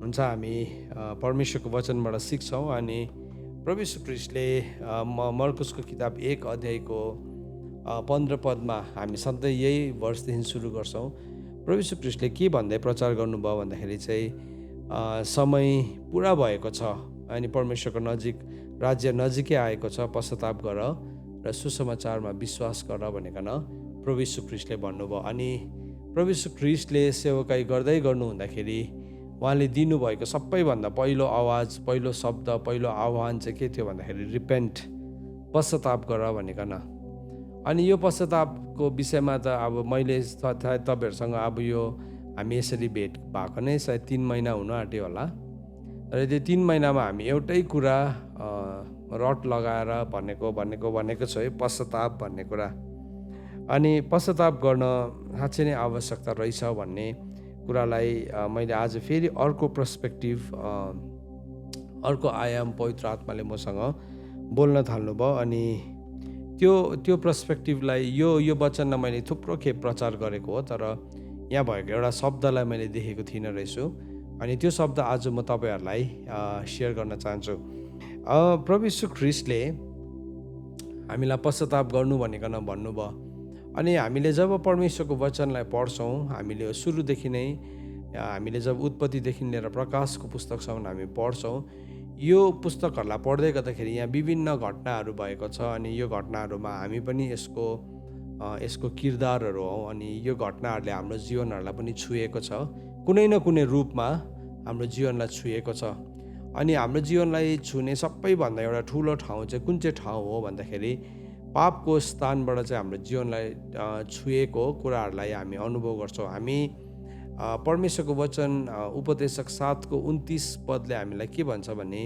हुन्छ हामी परमेश्वरको वचनबाट सिक्छौँ अनि प्रभु यीशु ख्रीष्टले मर्कुसको किताब 1 अध्यायको 15 पदमा हामी सधैँ यही वर्षदेखि सुरु गर्छौँ। प्रभु यीशु ख्रीष्टले के भन्दै प्रचार गर्नुभयो भन्दाखेरि चाहिँ समय पुरा भएको छ अनि परमेश्वरको राज्य नजिकै आएको छ, पश्चाताप गर र सुसमाचारमा विश्वास गर भनेकन प्रभु यीशु ख्रीष्टले भन्नुभयो। अनि प्रभु यीशु ख्रीष्टले सेवकाई गर्दै गर्नु हुँदाखेरि उहाँले दिनुभएको सबैभन्दा पहिलो आवाज, पहिलो शब्द, पहिलो आह्वान चाहिँ के थियो भन्दाखेरि रिपेन्ट, पश्चाताप गर भनेकन। अनि यो पश्चातापको विषयमा त अब मैले तपाईँहरूसँग अब यो हामी यसरी भेट भएको नै सायद 3 महिना हुन आँट्यो होला। र त्यो 3 महिनामा हामी एउटै कुरा रट लगाएर भनेको छ है, पश्चाताप भन्ने कुरा। अनि पश्चाताप गर्न साँच्चै नै आवश्यकता रहेछ भन्ने कुरालाई मैले आज फेरि अर्को पर्सपेक्टिभ, अर्को आयाम पवित्र आत्माले मसँग बोल्न थाल्नुभयो। अनि त्यो पर्सपेक्टिभलाई यो वचनलाई मैले थुप्रो खेप प्रचार गरेको हो, तर यहाँ भएको एउटा शब्दलाई मैले देखेको थिइनँ रहेछु। अनि त्यो शब्द आज म तपाईँहरूलाई सेयर गर्न चाहन्छु। प्रभु यीशु ख्रीष्टले हामीलाई पश्चाताप गर्नु भनेकन भन्नुभयो। अनि हामीले जब परमेश्वरको वचनलाई पढ्छौँ, हामीले सुरुदेखि नै हामीले जब उत्पत्तिदेखि लिएर प्रकाशको पुस्तकसम्म हामी पढ्छौँ, यो पुस्तकहरूलाई पढ्दै गर्दाखेरि यहाँ विभिन्न घटनाहरू भएको छ। अनि यो घटनाहरूमा हामी पनि यसको किरदारहरू हौँ। अनि यो घटनाहरूले हाम्रो जीवनहरूलाई पनि छुएको छ, कुनै न कुनै रूपमा हाम्रो जीवनलाई छुएको छ। अनि हाम्रो जीवनलाई छुने सबैभन्दा एउटा ठुलो ठाउँ चाहिँ कुन चाहिँ ठाउँ हो भन्दाखेरि पापको स्थानबाट चाहिँ हाम्रो जीवनलाई छुएको कुराहरूलाई हामी अनुभव गर्छौँ। हामी परमेश्वरको वचन उपदेशक 7को 29 पदले हामीलाई के भन्छ भने,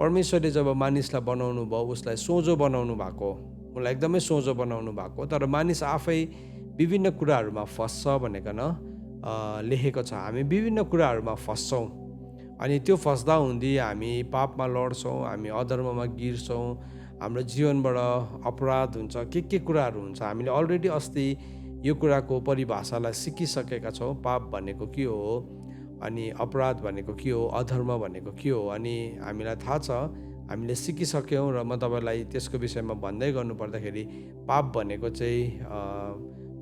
परमेश्वरले जब मानिसलाई बनाउनु भयो, उसलाई सोझो बनाउनु भएको, उसलाई एकदमै सोझो बनाउनु भएको, तर मानिस आफै विभिन्न कुराहरूमा फस्छ भनेकन लेखेको छ। हामी विभिन्न कुराहरूमा फस्छौँ। अनि त्यो फस्दा हुँदी हामी पापमा लड्छौँ, हामी अधर्ममा गिर्छौँ, हाम्रो जीवनबाट अपराध हुन्छ, के कुराहरू हुन्छ। हामीले अलरेडी अस्ति यो कुराको परिभाषालाई सिकिसकेका छौँ। पाप भनेको के हो, अनि अपराध भनेको के हो, अधर्म भनेको के हो, अनि हामीलाई थाहा छ, हामीले सिकिसक्यौँ। र म तपाईँलाई त्यसको विषयमा भन्दै गर्नु पर्दाखेरि पाप भनेको चाहिँ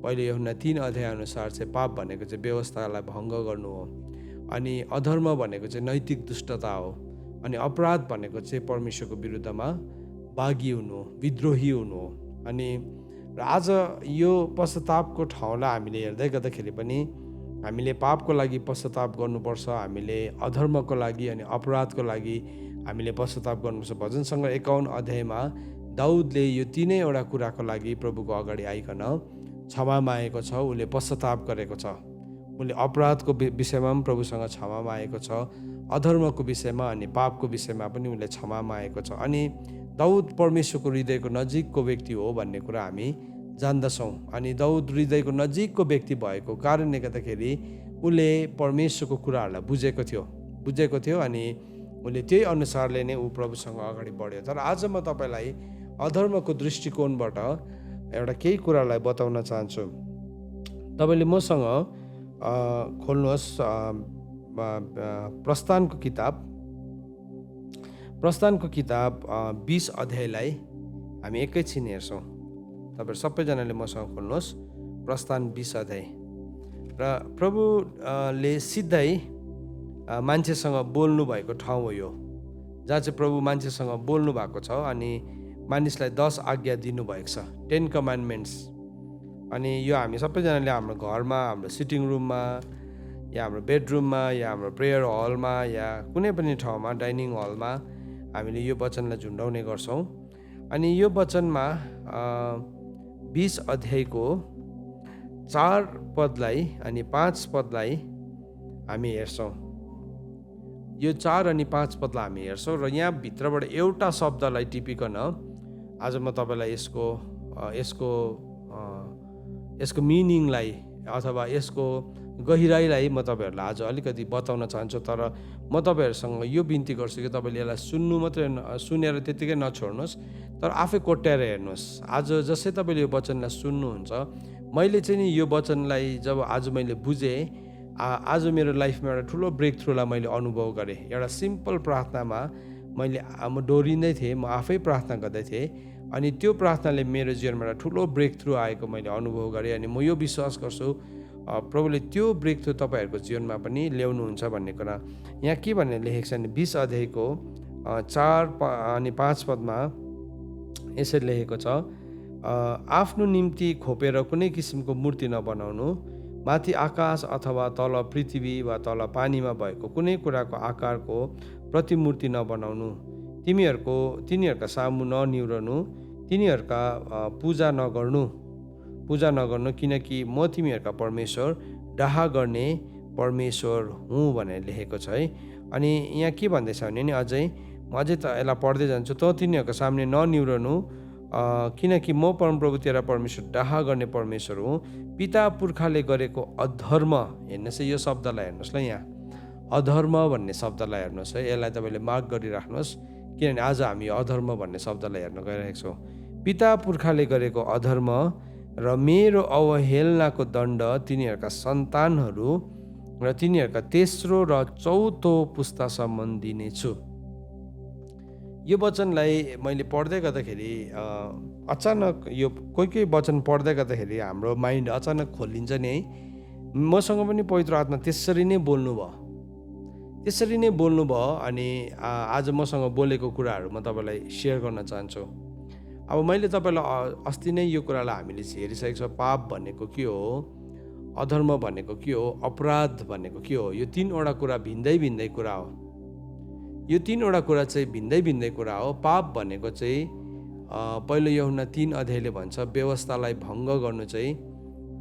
पहिले यूहन्ना 3 अध्याय अनुसार चाहिँ पाप भनेको चाहिँ व्यवस्थालाई भङ्ग गर्नु हो। अनि अधर्म भनेको चाहिँ नैतिक दुष्टता हो। अनि अपराध भनेको चाहिँ परमेश्वरको विरुद्धमा बागी हुनु हो, विद्रोही हुनु हो। अनि र आज यो पश्चातापको ठाउँलाई हामीले हेर्दै गर्दाखेरि पनि हामीले पापको लागि पश्चाताप गर्नुपर्छ, हामीले अधर्मको लागि अनि अपराधको लागि हामीले पश्चाताप गर्नुपर्छ। भजन सङ्ग्रह 51 अध्यायमा दाउदले यो तीनैवटा कुराको लागि प्रभुको अगाडि आइकन क्षमा मागेको छ, उसले पश्चाताप गरेको छ। उसले अपराधको विषयमा पनि प्रभुसँग क्षमा मागेको छ, अधर्मको विषयमा अनि पापको विषयमा पनि उसले क्षमा मागेको छ। अनि दाउद परमेश्वरको हृदयको नजिकको व्यक्ति हो भन्ने कुरा हामी जान्दछौँ। अनि दाउद हृदयको नजिकको व्यक्ति भएको कारणले गर्दाखेरि उसले परमेश्वरको कुराहरूलाई बुझेको थियो अनि उसले त्यही अनुसारले नै ऊ प्रभुसँग अगाडि बढ्यो। तर आज म तपाईँलाई अधर्मको दृष्टिकोणबाट एउटा केही कुरालाई बताउन चाहन्छु। तपाईँले मसँग खोल्नुहोस् प्रस्थानको किताब 20 अध्यायलाई हामी एकैछिन हेर्छौँ। तपाईँहरू सबैजनाले मसँग खोल्नुहोस् प्रस्थान 20 अध्याय। र प्रभुले सिधै मान्छेसँग बोल्नु भएको ठाउँ हो यो, जहाँ चाहिँ प्रभु मान्छेसँग बोल्नु भएको छ अनि मानिसलाई 10 आज्ञा दिनुभएको छ, 10 कमान्डमेन्ट्स। अनि यो हामी सबैजनाले हाम्रो घरमा, हाम्रो सिटिङ रुममा, या हाम्रो बेडरुममा, या हाम्रो प्रेयर हलमा, या कुनै पनि ठाउँमा, डाइनिङ हलमा हामीले यो वचनलाई झुन्डाउने गर्छौँ। अनि यो वचनमा 20 अध्यायको 4 पदलाई अनि 5 पदलाई हामी हेर्छौँ। यो 4 अनि 5 पदलाई हामी हेर्छौँ र यहाँ भित्रबाट एउटा शब्दलाई टिपिकन आज म तपाईँलाई यसको मिनिङलाई अथवा यसको गहिराईलाई म तपाईँहरूलाई आज अलिकति बताउन चाहन्छु। तर म तपाईँहरूसँग यो बिन्ती गर्छु कि तपाईँले यसलाई सुनेर त्यत्तिकै नछोड्नुहोस्, तर आफै कोट्याएर हेर्नुहोस्। आज जसै तपाईँले यो वचनलाई सुन्नुहुन्छ, मैले चाहिँ नि यो वचनलाई जब आज मैले बुझेँ आज मेरो लाइफमा एउटा ठुलो ब्रेक थ्रुलाई मैले अनुभव गरेँ। एउटा सिम्पल प्रार्थनामा म डोरिँदै थिएँ, म आफै प्रार्थना गर्दै थिएँ, अनि त्यो प्रार्थनाले मेरो जीवनमा एउटा ठुलो ब्रेक थ्रु आएको मैले अनुभव गरेँ। अनि म यो विश्वास गर्छु प्रभुले त्यो ब्रेक थ्रु तपाईँहरूको जीवनमा पनि ल्याउनुहुन्छ भन्ने कुरा। यहाँ के भनेर लेखेको छ भने 20 अध्यायको 4 अनि 5 पदमा यसरी लेखेको छ, आफ्नो निम्ति खोपेर कुनै किसिमको मूर्ति नबनाउनु, माथि आकाश अथवा तल पृथ्वी वा तल पानीमा भएको कुनै कुराको आकारको प्रतिमूर्ति नबनाउनु, तिनीहरूका सामु ननिउरनु, तिनीहरूका पूजा नगर्नु, किनकि म तिमीहरूका परमेश्वर, डाहा गर्ने परमेश्वर हुँ भनेर लेखेको छ है। अनि यहाँ के भन्दैछ भने नि म अझै त यसलाई पढ्दै जान्छु। त तिनीहरूको सामने ननिउरनु, किनकि म परमप्रभु तेरा परमेश्वर, डाहा गर्ने परमेश्वर हुँ। पिता पुर्खाले गरेको अधर्म, हेर्नुहोस् है यो शब्दलाई हेर्नुहोस् ल, यहाँ अधर्म भन्ने शब्दलाई हेर्नुहोस् है, यसलाई तपाईँले मार्क गरिराख्नुहोस्, किनभने आज हामी अधर्म भन्ने शब्दलाई हेर्न गइरहेको छौँ। पिता पुर्खाले गरेको अधर्म र मेरो अवहेलनाको दण्ड तिनीहरूका सन्तानहरू र तिनीहरूका तेस्रो र चौथो पुस्तासम्म दिनेछु। यो वचनलाई मैले पढ्दै गर्दाखेरि अचानक यो कोही वचन पढ्दै गर्दाखेरि हाम्रो माइन्ड अचानक खोलिन्छ नि है। मसँग पनि पवित्र आत्मा त्यसरी नै बोल्नुभयो अनि आज मसँग बोलेको कुराहरू म तपाईँलाई सेयर गर्न चाहन्छु। अब मैले तपाईँलाई अस्ति नै यो कुरालाई हामीले हेरिसकेको छ। पाप भनेको के हो, अधर्म भनेको के हो, अपराध भनेको के हो, यो तीनवटा कुरा भिन्दै कुरा हो। यो तीनवटा कुरा चाहिँ भिन्दै कुरा हो। पाप भनेको चाहिँ पहिलो यूहन्ना 3 अध्यायले भन्छ व्यवस्थालाई भङ्ग गर्नु चाहिँ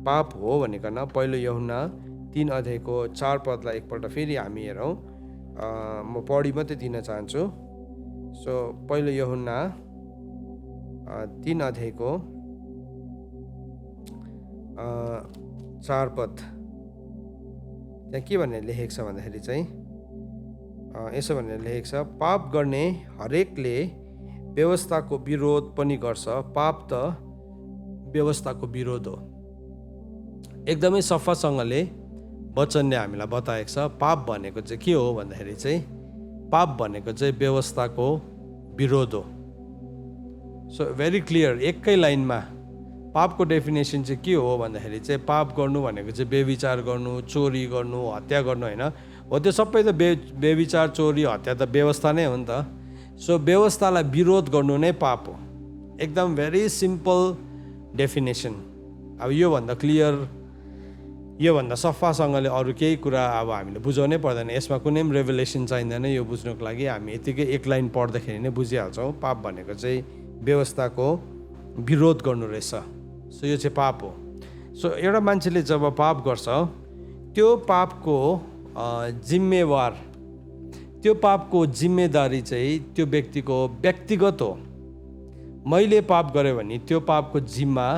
पाप हो भनिकन। पहिलो यूहन्ना 3 अध्यायको 4 पदलाई एकपल्ट फेरि हामी हेरौँ, म पढी मात्रै दिन चाहन्छु। सो पहिलो यूहन्ना 3 अध्यायको 4 पद, त्यहाँ के भनेर लेखेको छ भन्दाखेरि चाहिँ यसो भनेर लेखेको छ, पाप गर्ने हरेकले व्यवस्थाको विरोध पनि गर्छ, पाप त व्यवस्थाको विरोध हो। एकदमै सफासँगले वचनले हामीलाई बताएको छ पाप भनेको चाहिँ के हो भन्दाखेरि चाहिँ पाप भनेको चाहिँ व्यवस्थाको विरोध हो। सो भेरी क्लियर, एकै लाइनमा पापको डेफिनेसन चाहिँ के हो भन्दाखेरि चाहिँ पाप गर्नु भनेको चाहिँ व्यभिचार गर्नु, चोरी गर्नु, हत्या गर्नु होइन हो। त्यो सबै त व्यभिचार, चोरी, हत्या त व्यवस्था नै हो नि त। सो व्यवस्थालाई विरोध गर्नु नै पाप हो। एकदम भेरी सिम्पल डेफिनेसन। अब योभन्दा क्लियर, योभन्दा सफासँगले अरू केही कुरा अब हामीले बुझाउनै पर्दैन। यसमा कुनै पनि रेभेलेसन चाहिँदैन यो बुझ्नुको लागि। हामी यतिकै एक लाइन पढ्दाखेरि नै बुझिहाल्छौँ पाप भनेको चाहिँ व्यवस्थाको विरोध गर्नु रहेछ। सो यो चाहिँ पाप हो। सो एउटा मान्छेले जब पाप गर्छ त्यो पापको जिम्मेवार, त्यो पापको जिम्मेदारी चाहिँ त्यो व्यक्तिको व्यक्तिगत हो। मैले पाप गरेँ भने त्यो पापको जिम्मा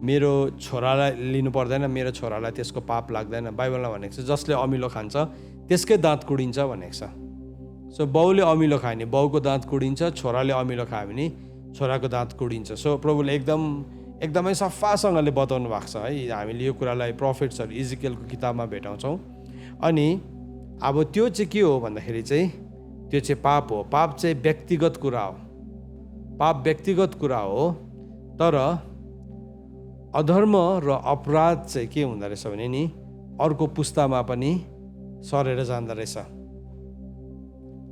मेरो छोरालाई लिनु पर्दैन, मेरो छोरालाई त्यसको पाप लाग्दैन। बाइबलमा भनेको छ जसले अमिलो खान्छ त्यसकै दाँत कुडिन्छ भनेको छ। सो बाउले अमिलो खायो भने बाउको दाँत कुडिन्छ, छोराले अमिलो खायो भने छोराको दाँत कुडिन्छ। सो प्रभुले एकदमै सफासँगले बताउनु भएको छ है। हामीले यो कुरालाई प्रोफेट्सहरू इजिकेलको किताबमा भेटाउँछौँ। अनि अब त्यो चाहिँ के हो भन्दाखेरि चाहिँ त्यो चाहिँ पाप हो। पाप चाहिँ व्यक्तिगत कुरा हो, पाप व्यक्तिगत कुरा हो। तर अधर्म र अपराध चाहिँ के हुँदो रहेछ भने नि अर्को पुस्तामा पनि सरेर जाँदो रहेछ,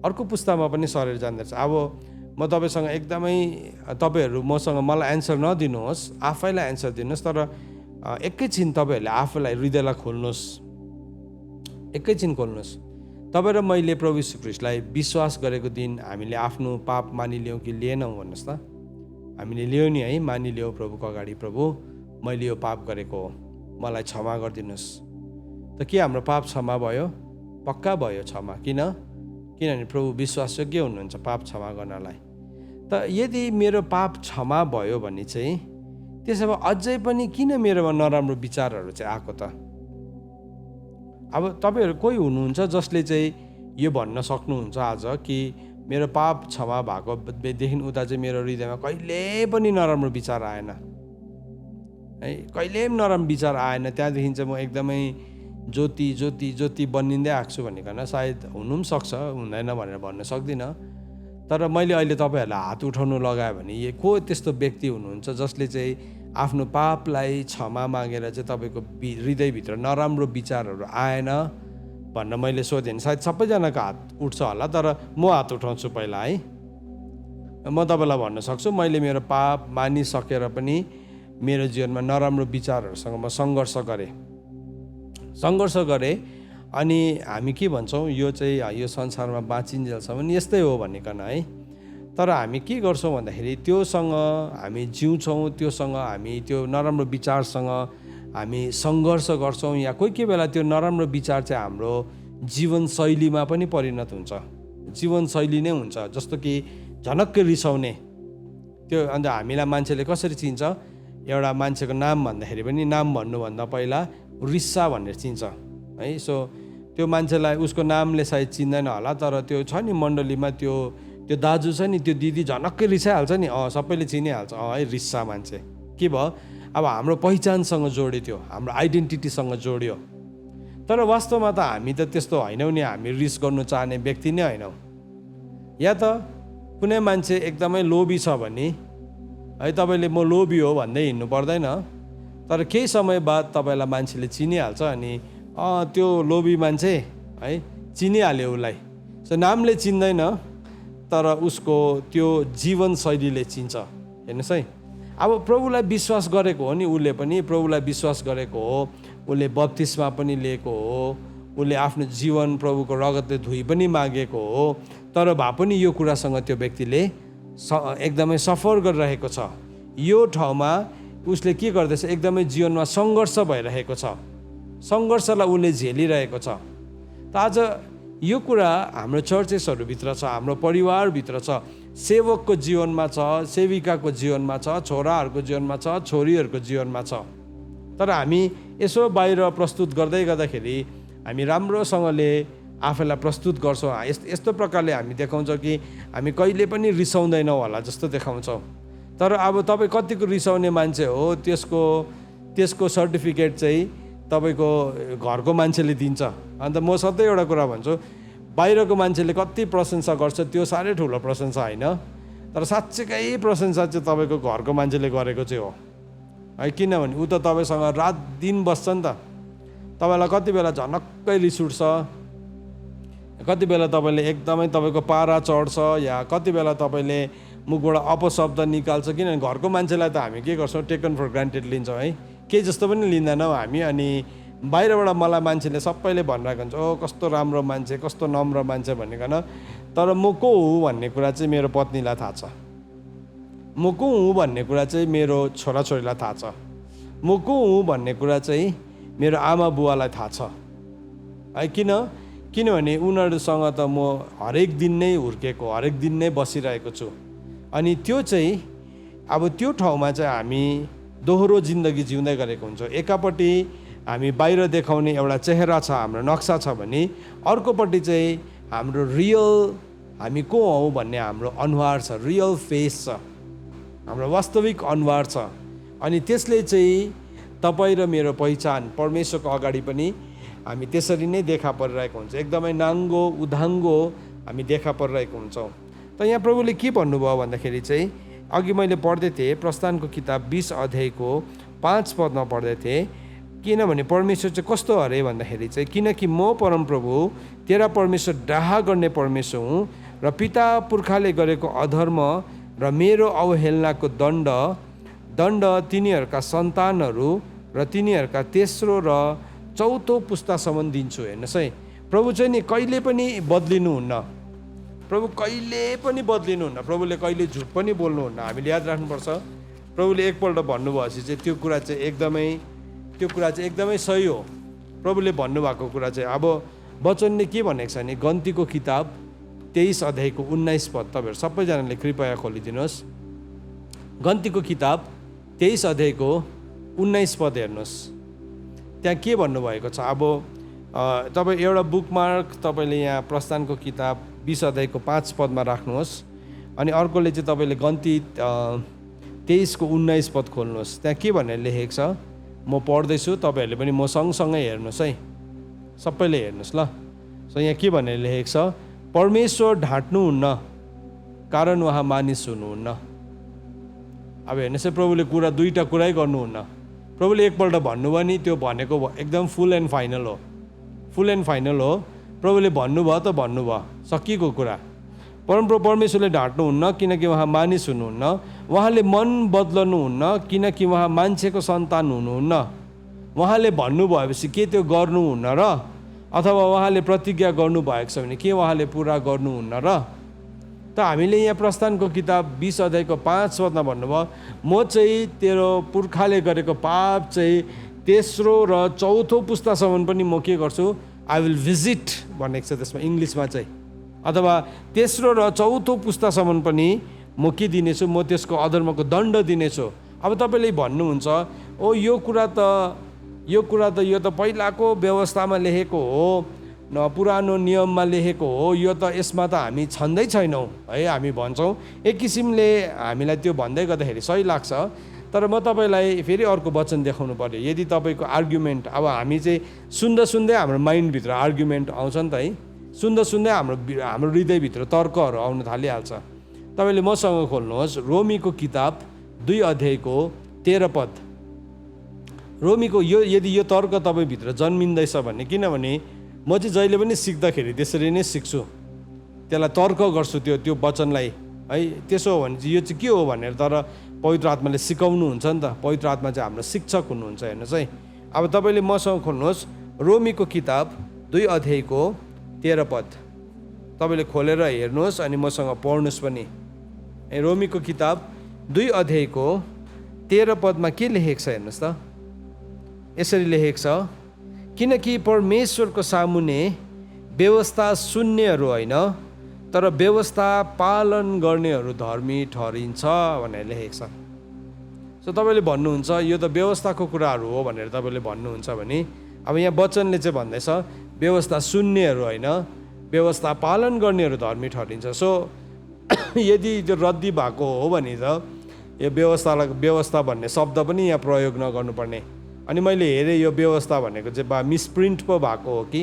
अर्को पुस्तामा पनि सरेर जाँदो रहेछ। अब म तपाईँसँग एकदमै, तपाईँहरू मलाई एन्सर नदिनुहोस्, आफैलाई एन्सर दिनुहोस्, तर एकैछिन तपाईँहरूले आफूलाई हृदयलाई खोल्नुहोस्, एकैछिन खोल्नुहोस्। तपाईँ र मैले प्रभु यीशु ख्रीष्टलाई विश्वास गरेको दिन हामीले आफ्नो पाप मानिलियौँ कि लिएनौँ भन्नुहोस् त। हामीले लियौँ नि है, मानिलियौँ प्रभुको अगाडि, प्रभु मैले यो पाप गरेको हो, मलाई क्षमा गरिदिनुहोस्। त के हाम्रो पाप क्षमा भयो? पक्का भयो क्षमा। किनभने प्रभु विश्वासयोग्य हुनुहुन्छ पाप क्षमा गर्नलाई। त यदि मेरो पाप क्षमा भयो भने चाहिँ त्यसो भए अझै पनि किन मेरोमा नराम्रो विचारहरू चाहिँ आएको त? अब तपाईँहरू कोही हुनुहुन्छ जसले चाहिँ यो भन्न सक्नुहुन्छ आज कि मेरो पाप क्षमा भएकोदेखि उता चाहिँ मेरो हृदयमा कहिले पनि नराम्रो विचार आएन है, कहिले पनि नराम्रो विचार आएन। त्यहाँदेखि चाहिँ म एकदमै ज्योति ज्योति ज्योति बनिँदै आएको छु भनेकन सायद हुनु पनि सक्छ, हुँदैन भनेर भन्न सक्दिनँ। तर मैले अहिले तपाईँहरूलाई हात उठाउनु लगायो भने को त्यस्तो व्यक्ति हुनुहुन्छ जसले चाहिँ आफ्नो पापलाई क्षमा मागेर चाहिँ तपाईँको हृदयभित्र नराम्रो विचारहरू आएन भनेर मैले सोधेँ। सायद सबैजनाको हात उठ्छ होला, तर म हात उठाउँछु पहिला है। म तपाईँलाई भन्न सक्छु मैले मेरो पाप मानिसकेर पनि मेरो जीवनमा नराम्रो विचारहरूसँग म सङ्घर्ष गरेँ। अनि हामी के भन्छौँ, यो चाहिँ यो संसारमा बाँचिन्जेलसम्म यस्तै हो भनिकन है। तर हामी के गर्छौँ भन्दाखेरि त्योसँग हामी जिउँछौँ, त्योसँग हामी त्यो नराम्रो विचारसँग हामी सङ्घर्ष गर्छौँ, या कोही बेला त्यो नराम्रो विचार चाहिँ हाम्रो जीवनशैलीमा पनि परिणत हुन्छ, जीवनशैली नै हुन्छ। जस्तो कि झनक्कै रिसाउने त्यो। अन्त हामीलाई मान्छेले कसरी चिन्छ, एउटा मान्छेको नाम भन्दाखेरि पनि नाम भन्नुभन्दा पहिला रिस्सा भनेर चिन्छ है। सो त्यो मान्छेलाई उसको नामले सायद चिन्दैन होला, तर त्यो छ नि मण्डलीमा त्यो दाजु छ नि, त्यो दिदी झनक्कै रिसाइहाल्छ नि, सबैले चिनिहाल्छ है रिस्सा मान्छे। के भयो, अब हाम्रो पहिचानसँग जोड्यो, त्यो हाम्रो आइडेन्टिटीसँग जोड्यो। तर वास्तवमा त हामी त त्यस्तो होइनौँ नि, हामी रिस गर्नु चाहने व्यक्ति नै होइनौँ। या त कुनै मान्छे एकदमै लोभी छ भने है तपाईँले म लोभी हो भन्दै हिँड्नु पर्दैन, तर केही समय बाद तपाईँलाई मान्छेले चिनिहाल्छ। अनि त्यो लोभी मान्छे है चिनिहाल्यो उसलाई। सो नामले चिन्दैन, तर उसको त्यो जीवनशैलीले चिन्छ। हेर्नुहोस् है, अब प्रभुलाई विश्वास गरेको हो नि, उसले पनि प्रभुलाई विश्वास गरेको हो, उसले बप्तिस्मा पनि लिएको हो, उसले आफ्नो जीवन प्रभुको रगतले धोइ पनि मागेको हो। तर भए पनि यो कुरासँग त्यो व्यक्तिले एकदमै सफर गरिरहेको छ। यो ठाउँमा उसले के गर्दैछ, एकदमै जीवनमा सङ्घर्ष भइरहेको छ, सङ्घर्षलाई उसले झेलिरहेको छ। त आज यो कुरा हाम्रो चर्चेसहरूभित्र छ, हाम्रो परिवारभित्र छ, सेवकको जीवनमा छ, सेविकाको जीवनमा छ, छोराहरूको जीवनमा छ, छोरीहरूको जीवनमा छ। तर हामी यसो बाहिर प्रस्तुत गर्दाखेरि हामी राम्रोसँगले आफैलाई प्रस्तुत गर्छौँ, यस्तो प्रकारले हामी देखाउँछौँ कि हामी कहिले पनि रिसाउँदैनौँ होला जस्तो देखाउँछौँ। तर अब तपाईँ कतिको रिसाउने मान्छे हो, त्यसको सर्टिफिकेट चाहिँ तपाईँको घरको मान्छेले दिन्छ। अन्त म सधैँ एउटा कुरा भन्छु, बाहिरको मान्छेले कति प्रशंसा गर्छ त्यो साह्रै ठुलो प्रशंसा होइन, तर साँच्चैकै प्रशंसा चाहिँ तपाईँको घरको मान्छेले गरेको चाहिँ हो है। किनभने ऊ त तपाईँसँग रात दिन बस्छ नि त। तपाईँलाई कति बेला झनक्कै रिस उठ्छ, कति बेला तपाईँले एकदमै तपाईँको पारा चढ्छ, या कति बेला तपाईँले मुखबाट अपशब्द निकाल्छ। किनभने घरको मान्छेलाई त हामी के गर्छौँ, टेकन फर ग्रान्टेड लिन्छौँ है, केही जस्तो पनि लिँदैनौँ हामी। अनि बाहिरबाट मलाई मान्छेले सबैले भनिरहेको हुन्छ, ओ कस्तो राम्रो मान्छे, कस्तो नम्र मान्छे भनिकन। तर म को हुँ भन्ने कुरा चाहिँ मेरो पत्नीलाई थाहा छ, म को हुँ भन्ने कुरा चाहिँ मेरो छोराछोरीलाई थाहा छ, म को हुँ भन्ने कुरा चाहिँ मेरो आमा बुवालाई थाहा छ है। किनभने उनीहरूसँग त म हरेक दिन नै हुर्केको, हरेक दिन नै बसिरहेको छु। अनि त्यो चाहिँ अब त्यो ठाउँमा चाहिँ हामी दोहोरो जिन्दगी जिउँदै गरेको हुन्छौँ। एकापट्टि हामी बाहिर देखाउने एउटा चेहरा छ, हाम्रो नक्सा छ भने अर्कोपट्टि चाहिँ हाम्रो रियल हामी को हौँ भन्ने हाम्रो अनुहार छ, रियल फेस छ, हाम्रो वास्तविक अनुहार छ। अनि त्यसले चाहिँ तपाईँ र मेरो पहिचान परमेश्वरको अगाडि पनि हामी त्यसरी नै देखा परिरहेको हुन्छ, एकदमै नाङ्गो उदाङ्गो हामी देखा परिरहेको हुन्छौँ। त यहाँ प्रभुले के भन्नुभयो भन्दाखेरि चाहिँ अघि मैले पढ्दै थिएँ, प्रस्थानको किताब 20 अध्यायको 5 पदमा पढ्दै थिएँ। किनभने परमेश्वर चाहिँ कस्तो अरे भन्दाखेरि चाहिँ, किनकि म परमप्रभु तेरा परमेश्वर डाहा गर्ने परमेश्वर हुँ, र पिता पुर्खाले गरेको अधर्म र मेरो अवहेलनाको दण्ड तिनीहरूका सन्तानहरू र तिनीहरूका तेस्रो र चौथो पुस्तासम्म दिन्छु। हेर्नुहोस् है, प्रभु चाहिँ नि कहिले पनि बदलिनुहुन्न, प्रभु कहिले पनि बदलिनुहुन्न, प्रभुले कहिले झुट पनि बोल्नुहुन्न। हामीले याद राख्नुपर्छ, प्रभुले एकपल्ट भन्नुभएपछि चाहिँ त्यो कुरा चाहिँ एकदमै सही हो। प्रभुले भन्नुभएको कुरा चाहिँ, अब वचनले के भनेको छ भने, गन्तीको किताब 23 अध्यायको 19 पद, तपाईँहरू सबैजनाले कृपया खोलिदिनुहोस्। गन्तीको किताब 23 अध्यायको 19 पद हेर्नुहोस्, त्यहाँ के भन्नुभएको छ। अब तपाईँ एउटा बुकमार्क तपाईँले यहाँ प्रस्थानको किताब 20 अध्यायको 5 पदमा राख्नुहोस्, अनि अर्कोले चाहिँ तपाईँले गन्ती 23 को 19 पद खोल्नुहोस्। त्यहाँ के भनेर लेखेको छ, म पढ्दैछु, तपाईँहरूले पनि म सँगसँगै हेर्नुहोस् है। सबैले हेर्नुहोस् ल। सो यहाँ के भनेर लेखेको छ, परमेश्वर ढाँट्नुहुन्न कारण उहाँ मानिस हुनुहुन्न। अब हेर्नुहोस् है, प्रभुले कुरा दुईवटा कुरै गर्नुहुन्न। प्रभुले एकपल्ट भन्नुभयो नि, त्यो भनेको एकदम फुल एन्ड फाइनल हो, फुल एन्ड फाइनल हो। प्रभुले भन्नुभयो त भन्नुभयो, सकिएको कुरा। परमप्रभु परमेश्वरले ढाँट्नुहुन्न किनकि उहाँ मानिस हुनुहुन्न, उहाँले मन बदल्नुहुन्न किनकि उहाँ मान्छेको सन्तान हुनुहुन्न। उहाँले भन्नुभएपछि के त्यो गर्नुहुन्न र? अथवा उहाँले प्रतिज्ञा गर्नुभएको छ भने के उहाँले पुरा गर्नुहुन्न र? त हामीले यहाँ प्रस्थानको किताब 20 अध्यायको 5 पदमा भन्नुभयो, म चाहिँ तेरो पुर्खाले गरेको पाप चाहिँ तेस्रो र चौथो पुस्तासम्म पनि म के गर्छु, आई विल भिजिट भनेको छ त्यसमा इङ्ग्लिसमा चाहिँ। अथवा तेस्रो र चौथो पुस्तासम्म पनि म के दिनेछु, म त्यसको अधर्मको दण्ड दिनेछु। अब तपाईँले भन्नुहुन्छ, ओ यो कुरा त पहिलाको व्यवस्थामा लेखेको हो, पुरानो नियममा लेखेको हो, यो त यसमा त हामी छँदै छैनौँ है, हामी भन्छौँ। एक किसिमले हामीलाई त्यो भन्दै गर्दाखेरि सही लाग्छ, तर म तपाईँलाई फेरि अर्को वचन देखाउनु पर्यो। यदि तपाईँको आर्गुमेन्ट, अब हामी चाहिँ सुन्दा सुन्दै हाम्रो माइन्डभित्र आर्गुमेन्ट आउँछ नि त है, सुन्दा सुन्दै हाम्रो हृदयभित्र तर्कहरू आउनु थालिहाल्छ। तपाईँले मसँग खोल्नुहोस् रोमीको किताब 2 अध्यायको 13 पद। रोमीको यदि यो तर्क तपाईँभित्र जन्मिँदैछ भने, किनभने म चाहिँ जहिले पनि सिक्दाखेरि त्यसरी नै सिक्छु, त्यसलाई तर्क गर्छु त्यो वचनलाई है। त्यसो हो भने चाहिँ यो चाहिँ के हो भनेर, तर पवित्र आत्माले सिकाउनुहुन्छ नि त, पवित्र आत्मा चाहिँ हाम्रो शिक्षक हुनुहुन्छ। हेर्नुहोस् है, अब तपाईँले मसँग खोल्नुहोस् रोमीको किताब 2 अध्यायको 13 पद। तपाईँले खोलेर हेर्नुहोस् अनि मसँग पढ्नुहोस् पनि। रोमीको किताब 2 अध्यायको 13 पदमा के लेखेको छ हेर्नुहोस् त। यसरी लेखेको छ, किनकि परमेश्वरको सामुने व्यवस्था शून्यहरू होइन, तर व्यवस्था पालन गर्नेहरू धर्मी ठहरिन्छ भनेर लेखेको छ। सो तपाईँले भन्नुहुन्छ यो त व्यवस्थाको कुराहरू हो भनेर तपाईँले भन्नुहुन्छ भने, अब यहाँ वचनले चाहिँ भन्दैछ व्यवस्था शून्यहरू होइन, व्यवस्था पालन गर्नेहरू धर्मी ठहरिन्छ। सो यदि त्यो रद्दी भएको हो भने त यो व्यवस्था भन्ने शब्द पनि यहाँ प्रयोग नगर्नुपर्ने। अनि मैले हेरेँ यो व्यवस्था भनेको चाहिँ मिसप्रिन्ट पो भएको हो कि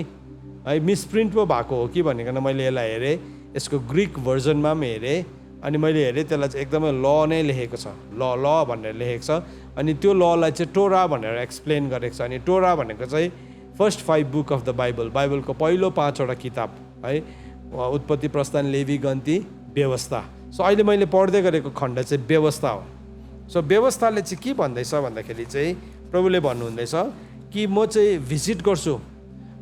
है, मिसप्रिन्ट पो भएको हो कि भनिकन मैले यसलाई हेरेँ, यसको ग्रिक भर्जनमा पनि हेरेँ। अनि मैले हेरेँ त्यसलाई चाहिँ एकदमै ल नै लेखेको छ, ल भनेर लेखेको छ। अनि त्यो ललाई चाहिँ टोरा भनेर एक्सप्लेन गरेको छ। अनि टोरा भनेको चाहिँ फर्स्ट 5 बुक अफ द बाइबलको पहिलो 5वटा किताब है, उत्पत्ति, प्रस्थान, लेवी, गन्ती, व्यवस्था। सो अहिले मैले पढ्दै गरेको खण्ड चाहिँ व्यवस्था हो। सो व्यवस्थाले चाहिँ के भन्दैछ भन्दाखेरि चाहिँ प्रभुले भन्नुहुँदैछ कि म चाहिँ भिजिट गर्छु,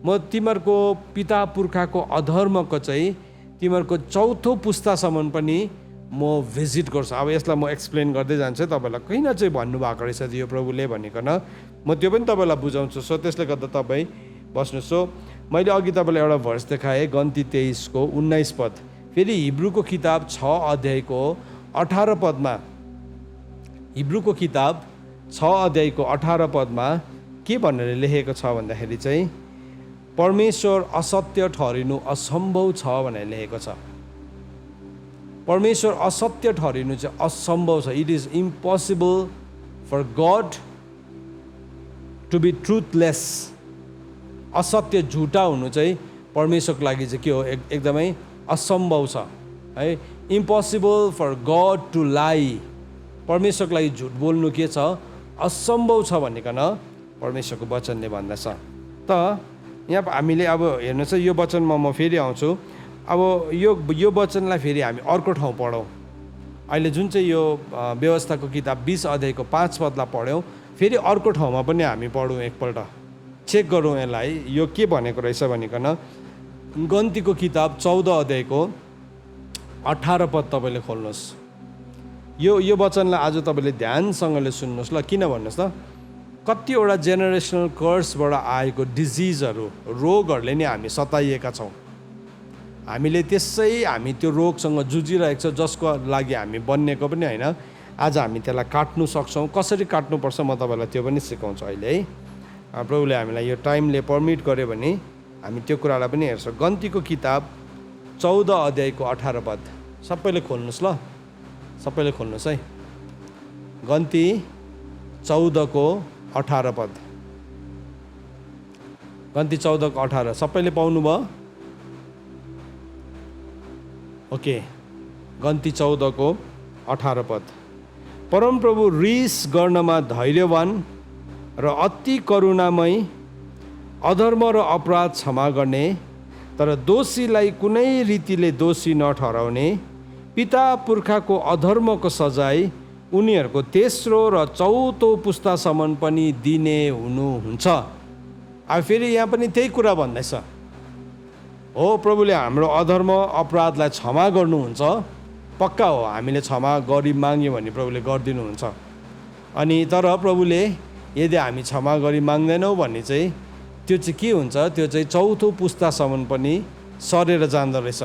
म तिमीहरूको पिता पुर्खाको अधर्मको चाहिँ तिमीहरूको चौथो पुस्तासम्म पनि म भिजिट गर्छु। अब यसलाई म एक्सप्लेन गर्दै जान्छु तपाईँलाई किन चाहिँ भन्नुभएको रहेछ यो प्रभुले भनिकन, म त्यो पनि तपाईँलाई बुझाउँछु। सो त्यसले गर्दा तपाईँ बस्नु। सो मैले अघि तपाईँलाई एउटा भर्स देखाएँ गन्ती 23को 19 पद। फेरि हिब्रूको किताब 6 अध्यायको 18 पदमा, हिब्रूको किताब 6 अध्यायको 18 पदमा के भनेर लेखेको छ भन्दाखेरि चाहिँ परमेश्वर असत्य ठहरिनु असम्भव छ भनेर लेखेको छ। परमेश्वर असत्य ठहरिनु चाहिँ असम्भव छ। It is impossible for God to be truthless. असत्य झुटा हुनु चाहिँ परमेश्वरको लागि चाहिँ के हो, एकदमै असम्भव छ है। इम्पोसिबल फर गड टु लाई। परमेश्वरको लागि झुट बोल्नु के छ, असम्भव छ भनिकन परमेश्वरको वचनले भन्दछ। त यहाँ हामीले अब हेर्नुहोस् यो वचनमा म फेरि आउँछु। अब यो वचनलाई फेरि हामी अर्को ठाउँ पढौँ। अहिले जुन चाहिँ यो व्यवस्थाको किताब 20 अध्यायको 5 पदलाई पढ्यौँ, फेरि अर्को ठाउँमा पनि हामी पढौँ, एकपल्ट चेक गरौँ यसलाई यो के भनेको रहेछ भनिकन। गन्तीको किताब 14 अध्यायको 18 पद तपाईँले खोल्नुहोस्। यो वचनलाई आज तपाईँले ध्यानसँगले सुन्नुहोस् ल। किन भन्नुहोस् त, कतिवटा जेनेरेसनल कर्सबाट आएको डिजिजहरू, रोगहरूले नै हामी सताइएका छौँ। हामीले हामी त्यो रोगसँग जुझिरहेको छ, जसको लागि हामी बनिएको पनि होइन। आज हामी त्यसलाई काट्नु सक्छौँ। कसरी काट्नुपर्छ म तपाईँलाई त्यो पनि सिकाउँछु अहिले है। प्रभुले हामीलाई यो टाइमले पर्मिट गर्यो भने हामी त्यो कुरालाई पनि हेर्छौँ। गन्तीको किताब 14 अध्यायको 18 पद सबैले खोल्नुहोस् ल, सबैले खोल्नुहोस् है। गन्ती 14 को 18 पद। गन्ती 14:18 सबैले पाउनुभयो? ओके, गन्ती 14:18 पद। परमप्रभु रिस गर्नमा धैर्यवान र अति करुणामय, अधर्म र अपराध क्षमा गर्ने, तर दोषीलाई कुनै रीतिले दोषी नठहराउने, पिता पुर्खाको अधर्मको सजाय उनीहरूको तेस्रो र चौथो पुस्तासम्म पनि दिने हुनुहुन्छ। अब फेरि यहाँ पनि त्यही कुरा भन्दैछ, हो प्रभुले हाम्रो अधर्म अपराधलाई क्षमा गर्नुहुन्छ, पक्का हो, हामीले क्षमा गरी माग्यो भने प्रभुले गरिदिनुहुन्छ। अनि तर प्रभुले यदि हामी क्षमा गरी माग्दैनौँ भने चाहिँ त्यो चाहिँ के हुन्छ, त्यो चाहिँ चौथो पुस्तासम्म पनि सरेर जाँदो रहेछ,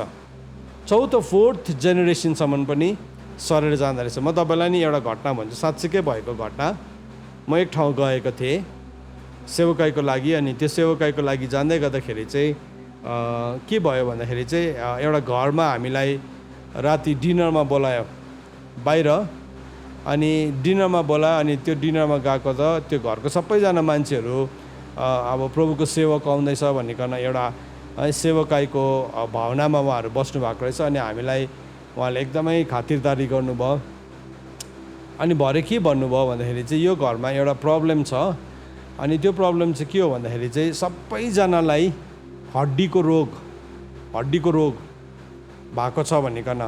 चौथो 4th जेनेरेसनसम्म पनि सरेर जाँदो रहेछ। म तपाईँलाई नि एउटा घटना भन्छु, साँच्चीकै भएको घटना। म एक ठाउँ गएको थिएँ सेवकाईको लागि, अनि त्यो सेवकाईको लागि जाँदै गर्दाखेरि चाहिँ के भयो भन्दाखेरि चाहिँ एउटा घरमा हामीलाई राति डिनरमा बोलायो बाहिर, अनि डिनरमा बोलायो। अनि त्यो डिनरमा गएको त त्यो घरको सबैजना मान्छेहरू अब प्रभुको सेवक आउँदैछ भनिकन एउटा सेवकाईको भावनामा उहाँहरू बस्नु भएको रहेछ। अनि हामीलाई उहाँले एकदमै खातिरदारी गर्नुभयो। अनि भरे के भन्नुभयो भन्दाखेरि चाहिँ यो घरमा एउटा प्रब्लम छ, अनि त्यो प्रब्लम चाहिँ के हो भन्दाखेरि चाहिँ सबैजनालाई हड्डीको रोग भएको छ भनिकन।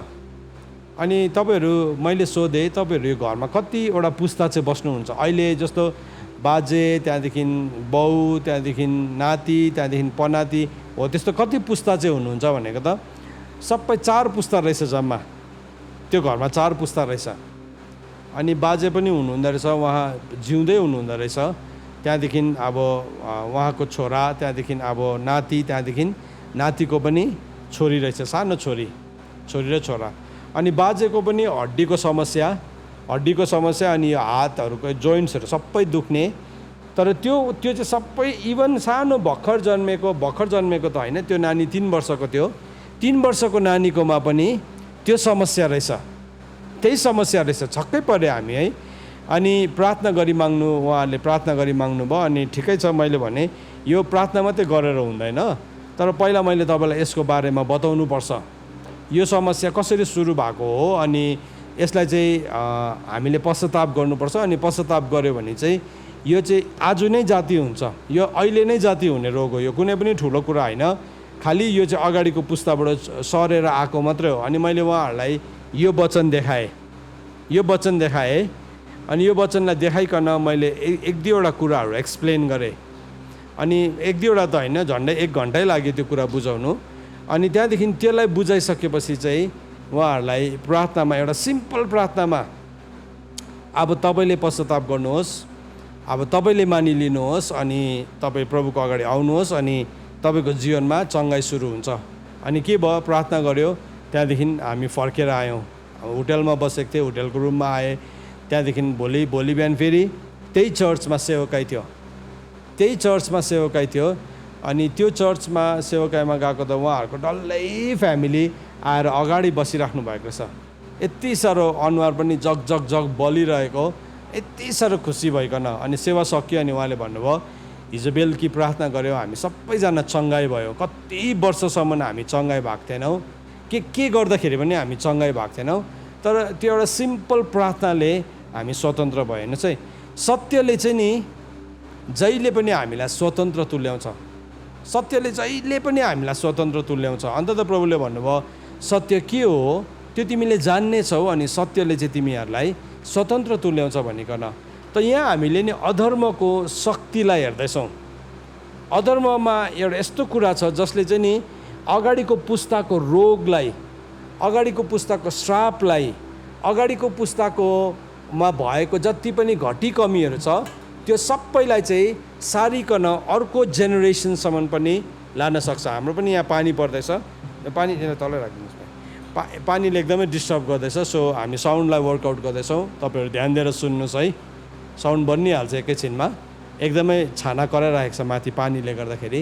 अनि तपाईँहरू, मैले सोधेँ तपाईँहरू यो घरमा कतिवटा पुस्ता चाहिँ बस्नुहुन्छ? अहिले जस्तो बाजे, त्यहाँदेखि बाउ, त्यहाँदेखि नाति, त्यहाँदेखि पनाति, हो त्यस्तो कति पुस्ता चाहिँ हुनुहुन्छ भनेको त सबै 4 पुस्ता रहेछ जम्मा, त्यो घरमा 4 पुस्ता रहेछ। अनि बाजे पनि हुनुहुँदो रहेछ, उहाँ जिउँदै हुनुहुँदो रहेछ, त्यहाँदेखि अब उहाँको छोरा, त्यहाँदेखि अब नाति, त्यहाँदेखि नातिको पनि छोरी रहेछ, सानो छोरी र छोरा। अनि बाजेको पनि हड्डीको समस्या, अनि यो हातहरूको जोइन्ट्सहरू सबै दुख्ने। तर त्यो चाहिँ सबै इभन सानो भर्खर जन्मेको त होइन, त्यो नानी 3 वर्षको थियो, 3 वर्षको नानीकोमा पनि त्यो समस्या रहेछ, त्यही समस्या रहेछ। छक्कै पऱ्यो हामी है। अनि प्रार्थना गरी माग्नु, उहाँहरूले प्रार्थना गरी माग्नुभयो। अनि ठिकै छ, मैले भने यो प्रार्थना मात्रै गरेर हुँदैन, तर पहिला मैले तपाईँलाई यसको बारेमा बताउनुपर्छ, यो समस्या कसरी सुरु भएको हो, अनि यसलाई चाहिँ हामीले पश्चाताप गर्नुपर्छ। अनि पश्चाताप गऱ्यो भने चाहिँ यो चाहिँ आज नै जाती हुन्छ, यो अहिले नै जाती हुने रोग हो, यो कुनै पनि ठुलो कुरा होइन, खालि यो चाहिँ अगाडिको पुस्ताबाट सरेर आएको मात्रै हो। अनि मैले उहाँहरूलाई यो वचन देखाएँ, अनि यो वचनलाई देखाइकन मैले 1-2वटा कुराहरू एक्सप्लेन गरेँ। अनि 1-2वटा त होइन, झन्डै 1 घन्टै लाग्यो त्यो कुरा बुझाउनु। अनि त्यहाँदेखि त्यसलाई बुझाइसकेपछि चाहिँ उहाँहरूलाई प्रार्थनामा, एउटा सिम्पल प्रार्थनामा, अब तपाईँले पश्चाताप गर्नुहोस्, अब तपाईँले मानिलिनुहोस्, अनि तपाईँ प्रभुको अगाडि आउनुहोस्, अनि तपाईँको जीवनमा चङ्गाइ सुरु हुन्छ। अनि के भयो, प्रार्थना गऱ्यो, त्यहाँदेखि हामी फर्केर आयौँ, होटलमा बसेको थिएँ, होटलको रुममा आएँ। त्यहाँदेखि भोलि बिहान फेरि त्यही चर्चमा सेवकाई थियो, अनि त्यो चर्चमा सेवकाईमा गएको त उहाँहरूको डल्लै फ्यामिली आएर अगाडि बसिराख्नु भएको छ। यति साह्रो अनुहार पनि जग बलिरहेको, यति साह्रो खुसी भइकन। अनि सेवा सकियो, अनि उहाँले भन्नुभयो हिजो बेलुकी प्रार्थना गऱ्यौँ, हामी सबैजना चङ्गाइ भयो, कति वर्षसम्म हामी चङ्गाइ भएको थिएनौँ, के गर्दाखेरि पनि हामी चङ्गाइ भएको थिएनौँ, तर त्यो एउटा सिम्पल प्रार्थनाले हामी स्वतन्त्र भयो। हेर्नुहोस् है, सत्यले चाहिँ नि जहिले पनि हामीलाई स्वतन्त्र तुल्याउँछ, अन्त त प्रभुले भन्नुभयो सत्य के हो त्यो तिमीले जान्ने छौ, अनि सत्यले चाहिँ तिमीहरूलाई स्वतन्त्र तुल्याउँछ भनिकन। त यहाँ हामीले नि अधर्मको शक्तिलाई हेर्दैछौँ। अधर्ममा एउटा यस्तो कुरा छ जसले चाहिँ नि अगाडिको पुस्ताको रोगलाई, अगाडिको पुस्ताको श्रापलाई, अगाडिको पुस्ताकोमा भएको जति पनि घटी कमीहरू छ त्यो सबैलाई चाहिँ सारिकन अर्को जेनेरेसनसम्म पनि लान सक्छ। हाम्रो पनि यहाँ पानी पर्दैछ, पानी तलै राखिदिनुहोस्, पानीले एकदमै डिस्टर्ब गर्दैछ, सो हामी साउन्डलाई वर्कआउट गर्दैछौँ। तपाईँहरू ध्यान दिएर सुन्नुहोस् है, साउन्ड बनिहाल्छ एकैछिनमा, एकदमै छाना कराइरहेको छ माथि पानीले गर्दाखेरि।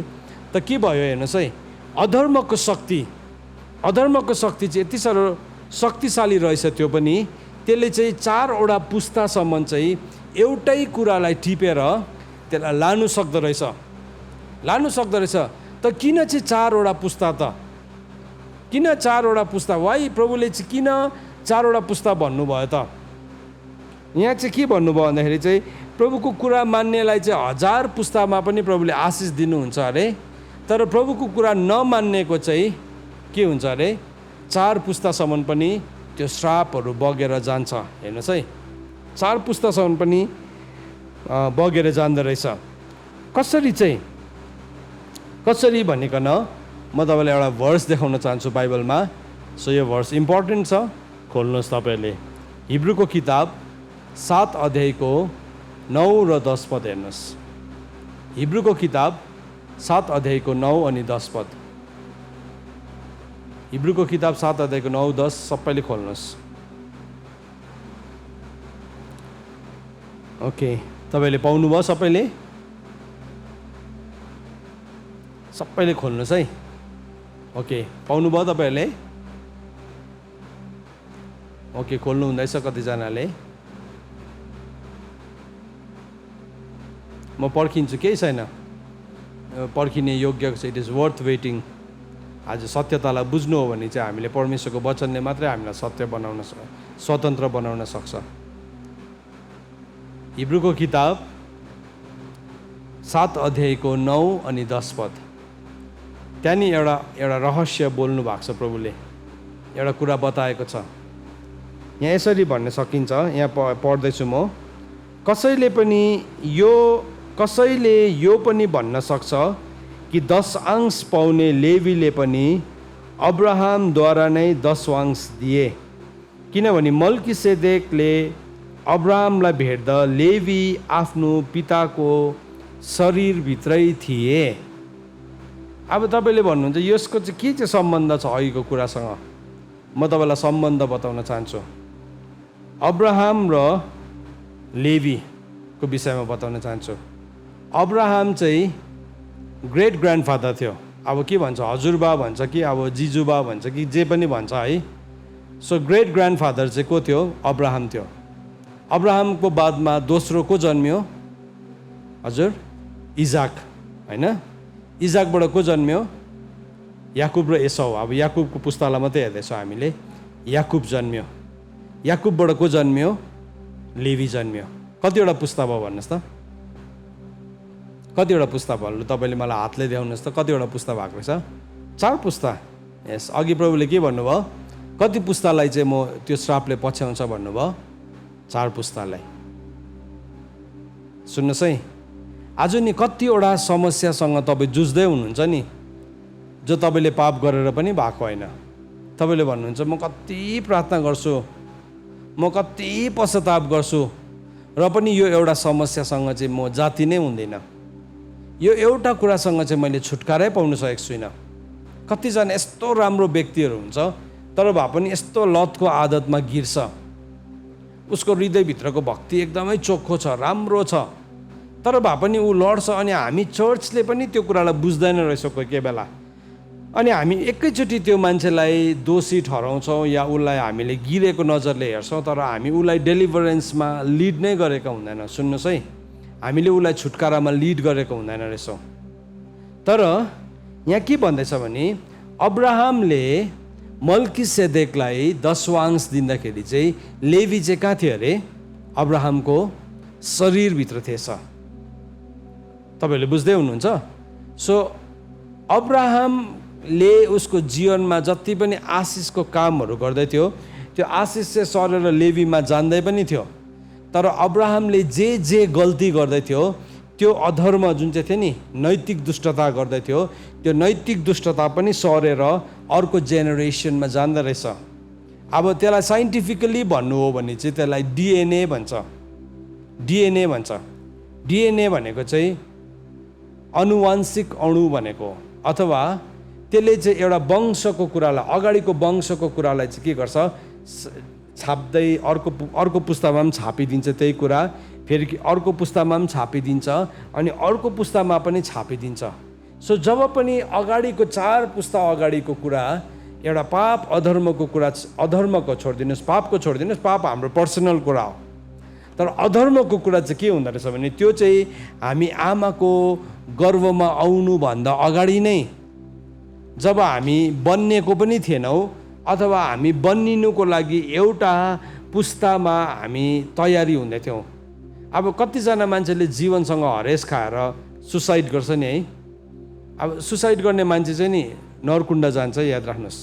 त के भयो हेर्नुहोस् है, अधर्मको शक्ति चाहिँ यति साह्रो शक्तिशाली रहेछ, त्यो पनि त्यसले चाहिँ 4वटा पुस्तासम्म चाहिँ एउटै कुरालाई टिपेर त्यसलाई लानु सक्दो रहेछ। लानु सक्दो रहेछ। त किन चाहिँ 4वटा पुस्ता त? किन 4वटा पुस्ता? वाइ प्रभुले चाहिँ किन 4वटा पुस्ता भन्नुभयो त? यहाँ चाहिँ के भन्नुभयो भन्दाखेरि चाहिँ प्रभुको कुरा मान्नेलाई चाहिँ 1000 पुस्तामा पनि प्रभुले आशिष दिनुहुन्छ अरे, तर प्रभुको कुरा नमान्नेको चाहिँ के हुन्छ अरे, 4 पुस्तासम्म पनि त्यो श्रापहरू बगेर जान्छ। हेर्नुहोस् है, 4 पुस्तासम्म पनि बगेर जाँदो रहेछ। कसरी चाहिँ? कसरी भनिकन म तपाईँलाई एउटा भर्स देखाउन चाहन्छु बाइबलमा। सो यो भर्स इम्पोर्टेन्ट छ, खोल्नुहोस् तपाईँले। हिब्रूको किताब 7 अध्यायको 9 र 10 पद हेर्नुहोस्। हिब्रूको किताब 7 अध्यायको 9 अनि 10 पद। हिब्रूको किताब 7 अध्यायको 9, 10 सबैले खोल्नुहोस्। ओके, तपाईँले पाउनुभयो? सबैले खोल्नुहोस् है। ओके, पाउनुभयो तपाईँहरूले? ओके, खोल्नु हुँदैछ कतिजनाले? म पर्खिन्छु, केही छैन, पर्खिने योग्य छ। It is worth waiting. आज सत्यतालाई बुझ्नु हो भने चाहिँ हामीले परमेश्वरको वचनले मात्रै हामीलाई स्वतन्त्र बनाउन सक्छ। हिब्रूको किताब 7 अध्यायको 9 अनि 10 पद। त्यहाँनि एउटा रहस्य बोल्नु भएको छ प्रभुले, एउटा कुरा बताएको छ। यहाँ यसरी भन्न सकिन्छ, यहाँ पढ्दैछु म। कसैले यो पनि भन्न सक्छ कि 10 पाउने लेवीले पनि अब्राहमद्वारा नै 10 दिए, किनभने मल्कीसेदेकले अब्राहमलाई भेट्दा लेवी आफ्नो पिताको शरीरभित्रै थिए। अब तपाईँले भन्नुहुन्छ यसको चाहिँ के चाहिँ सम्बन्ध छ अघिको कुरासँग? म तपाईँलाई सम्बन्ध बताउन चाहन्छु। अब्राहम र लेवीको विषयमा बताउन चाहन्छु। अब्राहम चाहिँ ग्रेट ग्रान्डफादर थियो। अब के भन्छ, हजुरबा भन्छ कि अब जिजुबा भन्छ कि जे पनि भन्छ है। सो ग्रेट ग्रान्डफादर चाहिँ को थियो? अब्राहम थियो। अब्राहमको बादमा दोस्रो को जन्मियो? हजुर, इजाक, होइन? इजाकबाट को जन्मियो? याकुब र एसाउ। अब याकुबको पुस्तालाई मात्रै हेर्दैछौँ हामीले। याकुब जन्मियो। याकुबबाट को जन्मियो? लेवी जन्मियो। कतिवटा पुस्ता भयो भन्नुहोस् त? कतिवटा पुस्ता भयो? तपाईँले मलाई हातले देखाउनुहोस् त, कतिवटा पुस्ता भएको रहेछ? 4 पुस्ता। यस, अघि प्रभुले के भन्नुभयो? कति पुस्तालाई चाहिँ म त्यो श्रापले पछ्याउँछ भन्नुभयो? 4 पुस्तालाई। सुन्नुहोस् है, आज नि कतिवटा समस्यासँग तपाईँ जुझ्दै हुनुहुन्छ नि, जो तपाईँले पाप गरेर पनि भएको होइन। तपाईँले भन्नुहुन्छ म कति प्रार्थना गर्छु, म कति पश्चाताप गर्छु, र पनि यो एउटा समस्यासँग चाहिँ म जाति नै हुँदैन। यो एउटा कुरासँग चाहिँ मैले छुटकारै पाउन सकेको छुइनँ। कतिजना यस्तो राम्रो व्यक्तिहरू हुन्छ, तर भए पनि यस्तो लतको आदतमा गिर्छ। उसको हृदयभित्रको भक्ति एकदमै चोखो छ, राम्रो छ, तर भए पनि ऊ लड्छ। अनि हामी चर्चले पनि त्यो कुरालाई बुझ्दैन रहेछ कोही बेला। अनि हामी एकैचोटि त्यो मान्छेलाई दोषी ठहराउँछौँ या उसलाई हामीले गिरेको नजरले हेर्छौँ, तर हामी उसलाई डेलिभरेन्समा लिड नै गरेका हुँदैन। सुन्नुहोस् है, हामीले उसलाई छुटकारामा लिड गरेको हुँदैन रहेछौँ। तर यहाँ के भन्दैछ भने अब्राहमले मल्कीसेदेकलाई 10 दिँदाखेरि चाहिँ लेवी चाहिँ कहाँ थियो अरे? अब्राहमको शरीरभित्र थिएछ। तपाईँहरूले बुझ्दै हुनुहुन्छ? सो अब्राहमले उसको जीवनमा जति पनि आशिषको कामहरू गर्दै थियो, त्यो आशिष चाहिँ सरेर लेवीमा जान्दै पनि थियो। तर अब्राहमले जे गल्ती गर्दै थियो, त्यो अधर्म जुन चाहिँ थियो नि, नैतिक दुष्टता गर्दै थियो, त्यो नैतिक दुष्टता पनि सरेर अर्को जेनेरेसनमा जाँदो रहेछ। अब त्यसलाई साइन्टिफिकली भन्नु हो भने चाहिँ त्यसलाई डिएनए भन्छ। डिएनए भनेको चाहिँ अनुवांशिक अणु भनेको, अथवा त्यसले चाहिँ एउटा वंशको कुरालाई, अगाडिको वंशको कुरालाई चाहिँ के गर्छ, छाप्दै अर्को पुस्तामा पनि छापिदिन्छ त्यही कुरा, फेरि अर्को पुस्तामा पनि छापिदिन्छ, अनि अर्को पुस्तामा पनि छापिदिन्छ। सो जब पनि अगाडिको 4 पुस्ता अगाडिको कुरा, एउटा पाप अधर्मको कुरा, अधर्मको छोडिदिनुहोस्, पापको छोडिदिनुहोस्, पाप हाम्रो पर्सनल कुरा हो। तर अधर्मको कुरा चाहिँ के हुँदो रहेछ भने त्यो चाहिँ हामी आमाको गर्भमा आउनुभन्दा अगाडि नै, जब हामी बन्नेको पनि थिएनौँ अथवा हामी बन्निनुको लागि एउटा पुस्तामा हामी तयारी हुँदै थियौँ। अब कतिजना मान्छेले जीवनसँग हरेस खाएर सुसाइड गर्छ नि है। अब सुसाइड गर्ने मान्छे चाहिँ नि नरकुण्ड जान्छ, याद राख्नुहोस्।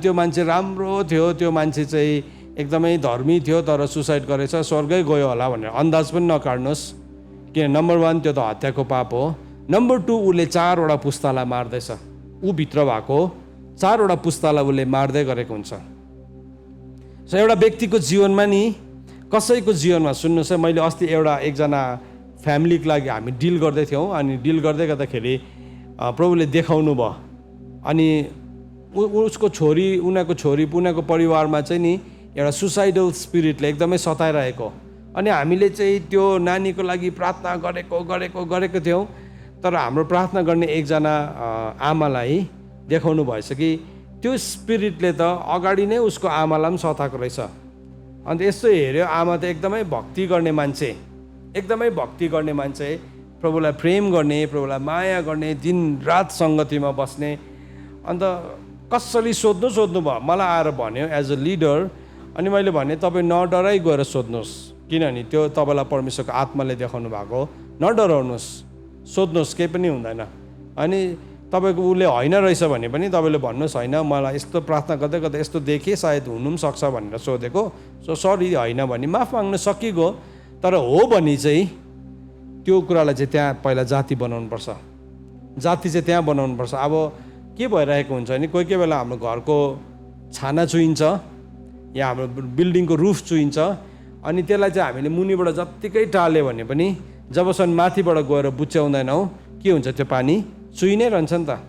त्यो मान्छे राम्रो थियो, त्यो मान्छे चाहिँ एकदमै धर्मी थियो, तर सुसाइड गरेछ, स्वर्गै गयो होला भनेर अन्दाज पनि नकाट्नुहोस्। किन नम्बर 1 त्यो त हत्याको पाप हो। नम्बर 2 उसले 4वटा पुस्तालाई मार्दैछ। ऊ भित्र भएको 4वटा पुस्तालाई उसले मार्दै गरेको हुन्छ। सो एउटा व्यक्तिको जीवनमा नि, कसैको जीवनमा सुन्नुहोस् है, मैले अस्ति एकजना फ्यामिलीको लागि हामी डिल गर्दै थियौँ। अनि डिल गर्दै गर्दाखेरि प्रभुले देखाउनु भयो। अनि उसको छोरी, उनीहरूको परिवारमा चाहिँ नि एउटा सुसाइडल स्पिरिटले एकदमै सताइरहेको। अनि हामीले चाहिँ त्यो नानीको लागि प्रार्थना गरेको थियौँ। तर हाम्रो प्रार्थना गर्ने एकजना आमालाई देखाउनु भएछ कि त्यो स्पिरिटले त अगाडि नै उसको आमालाई पनि सताएको रहेछ। अन्त यस्तो हेऱ्यो, आमा त एकदमै भक्ति गर्ने मान्छे, प्रभुलाई प्रेम गर्ने, प्रभुलाई माया गर्ने, दिन रात सङ्गतिमा बस्ने। अन्त कसरी सोध्नु भयो, मलाई आएर भन्यो एज अ लिडर। अनि मैले भने तपाईँ नडराइ गएर सोध्नुहोस्, किनभने त्यो तपाईँलाई परमेश्वरको आत्माले देखाउनु भएको। नडराउनुहोस्, सोध्नुहोस्, केही पनि हुँदैन। अनि तपाईँको उसले होइन रहेछ भने पनि तपाईँले भन्नुहोस्, होइन मलाई यस्तो प्रार्थना गर्दै यस्तो देखेँ, सायद हुनु पनि सक्छ भनेर सोधेको, सो सरी होइन भने माफ माग्न सकिगयो। तर हो भने चाहिँ त्यो कुरालाई चाहिँ त्यहाँ पहिला जाति बनाउनुपर्छ। अब के भइरहेको हुन्छ भने कोही बेला हाम्रो घरको छाना चुइन्छ या हाम्रो बिल्डिङको रुफ चुइन्छ। अनि त्यसलाई चाहिँ हामीले मुनिबाट जत्तिकै टाल्यो भने पनि जबसम्म माथिबाट गएर बुच्याउँदैनौँ, के हुन्छ, त्यो पानी चुइ नै रहन्छ नि त।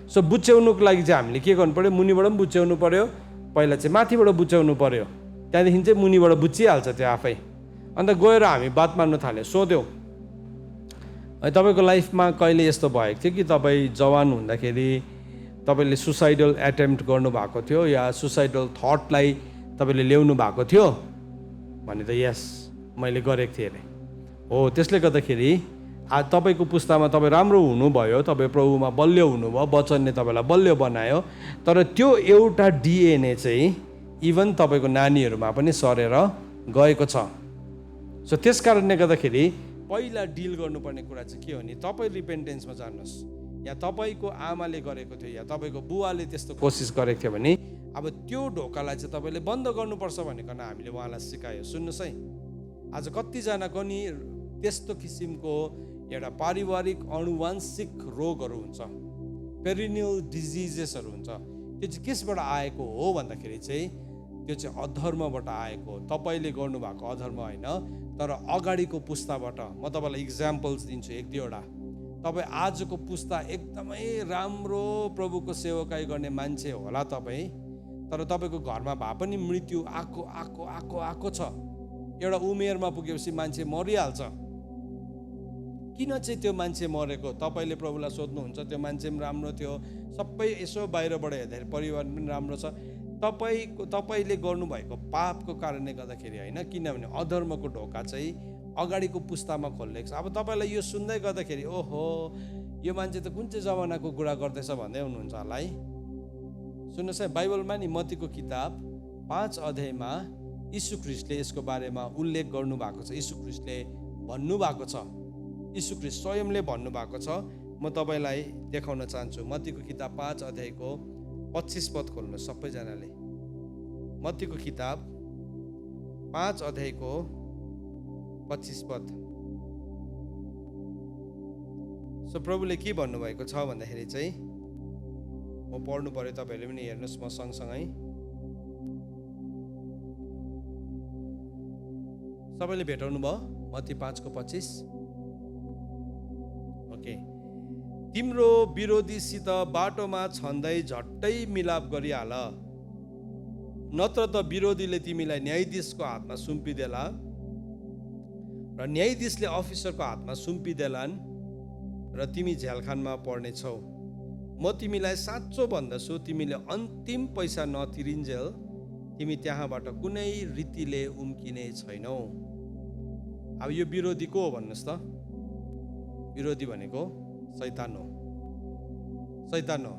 सो बुच्याउनुको लागि चाहिँ हामीले के गर्नु पऱ्यो, मुनिबाट पनि बुच्याउनु पऱ्यो, पहिला चाहिँ माथिबाट बुच्याउनु पऱ्यो, त्यहाँदेखि चाहिँ मुनिबाट बुचिहाल्छ त्यो आफै। अन्त गएर हामी बात मार्नु थाल्यो, सोध्यौँ तपाईँको लाइफमा कहिले यस्तो भएको थियो कि तपाईँ जवान हुँदाखेरि तपाईँले सुसाइडल एटेम्प्ट गर्नुभएको थियो या सुसाइडल थटलाई तपाईँले ल्याउनु भएको थियो भने त यस, मैले गरेको थिएँ अरे। हो, त्यसले गर्दाखेरि तपाईँको पुस्तामा तपाईँ राम्रो हुनुभयो, तपाईँ प्रभुमा बलियो हुनुभयो, वचनले तपाईँलाई बलियो बनायो। तर त्यो एउटा डिएनए चाहिँ इभन तपाईँको नानीहरूमा पनि सरेर गएको छ। सो त्यस कारणले गर्दाखेरि पहिला डिल गर्नुपर्ने कुरा चाहिँ के हो भने तपाईँ रिपेन्टेन्समा जानुहोस्। या तपाईँको आमाले गरेको थियो या तपाईँको बुवाले त्यस्तो कोसिस गरेको थियो भने अब त्यो ढोकालाई चाहिँ तपाईँले बन्द गर्नुपर्छ भनिकन हामीले उहाँलाई सिकायो। सुन्नुहोस् है, आज कतिजनाको नि त्यस्तो किसिमको एउटा पारिवारिक अनुवांशिक रोगहरू हुन्छ, पेरिनियल डिजिजेसहरू हुन्छ। त्यो चाहिँ कसबाट आएको हो भन्दाखेरि चाहिँ त्यो चाहिँ अधर्मबाट आएको। तपाईँले गर्नुभएको अधर्म होइन, तर अगाडिको पुस्ताबाट। म तपाईँलाई इक्जाम्पल्स दिन्छु 1-2वटा। तपाईँ आजको पुस्ता एकदमै राम्रो प्रभुको सेवकाई गर्ने मान्छे होला तपाईँ, तर तपाईँको घरमा भए पनि मृत्यु आएको छ। एउटा उमेरमा पुगेपछि मान्छे मरिहाल्छ। किन चाहिँ त्यो मान्छे मरेको तपाईँले प्रभुलाई सोध्नुहुन्छ। त्यो मान्छे पनि राम्रो थियो, सबै यसो बाहिरबाट हेर्दाखेरि परिवार पनि राम्रो छ। तपाईँले गर्नुभएको पापको कारणले गर्दाखेरि होइन, किनभने अधर्मको ढोका चाहिँ अगाडिको पुस्तामा खोलिएको छ। अब तपाईँलाई यो सुन्दै गर्दाखेरि ओहो यो मान्छे त कुन चाहिँ जमानाको कुरा गर्दैछ भन्दै हुनुहुन्छ होला है। सुन्नुहोस् है, बाइबलमा नि मत्तीको किताब 5 अध्यायमा यीशु ख्रीष्टले यसको बारेमा उल्लेख गर्नुभएको छ। यीशु ख्रीष्टले भन्नुभएको छ, यीशु ख्रीष्ट स्वयंले भन्नुभएको छ। म तपाईँलाई देखाउन चाहन्छु। मत्तीको किताब 5 अध्यायको 25 पद खोल्नु सबैजनाले। मत्तीको किताब 5 अध्यायको 25 पद। सो प्रभुले के भन्नुभएको छ भन्दाखेरि चाहिँ म पढ्नु पर्यो, तपाईँहरूले पनि हेर्नुहोस् म सँगसँगै। सबैले भेटाउनु भयो मत्ती 5 को 25। ओके। तिम्रो विरोधीसित बाटोमा छँदै झट्टै मिलाप गरिहाल, नत्र त विरोधीले तिमीलाई न्यायाधीशको हातमा सुम्पिदेला र न्यायाधीशले अफिसरको हातमा सुम्पिदेलान् र तिमी झ्यालखानमा पर्नेछौ। म तिमीलाई साँचो भन्दछु, तिमीले अन्तिम पैसा नतिरिन्जेल तिमी त्यहाँबाट कुनै रीतिले उम्किने छैनौ। अब यो विरोधी को हो भन्नुहोस् त? विरोधी भनेको शैतान हो, शैतान हो।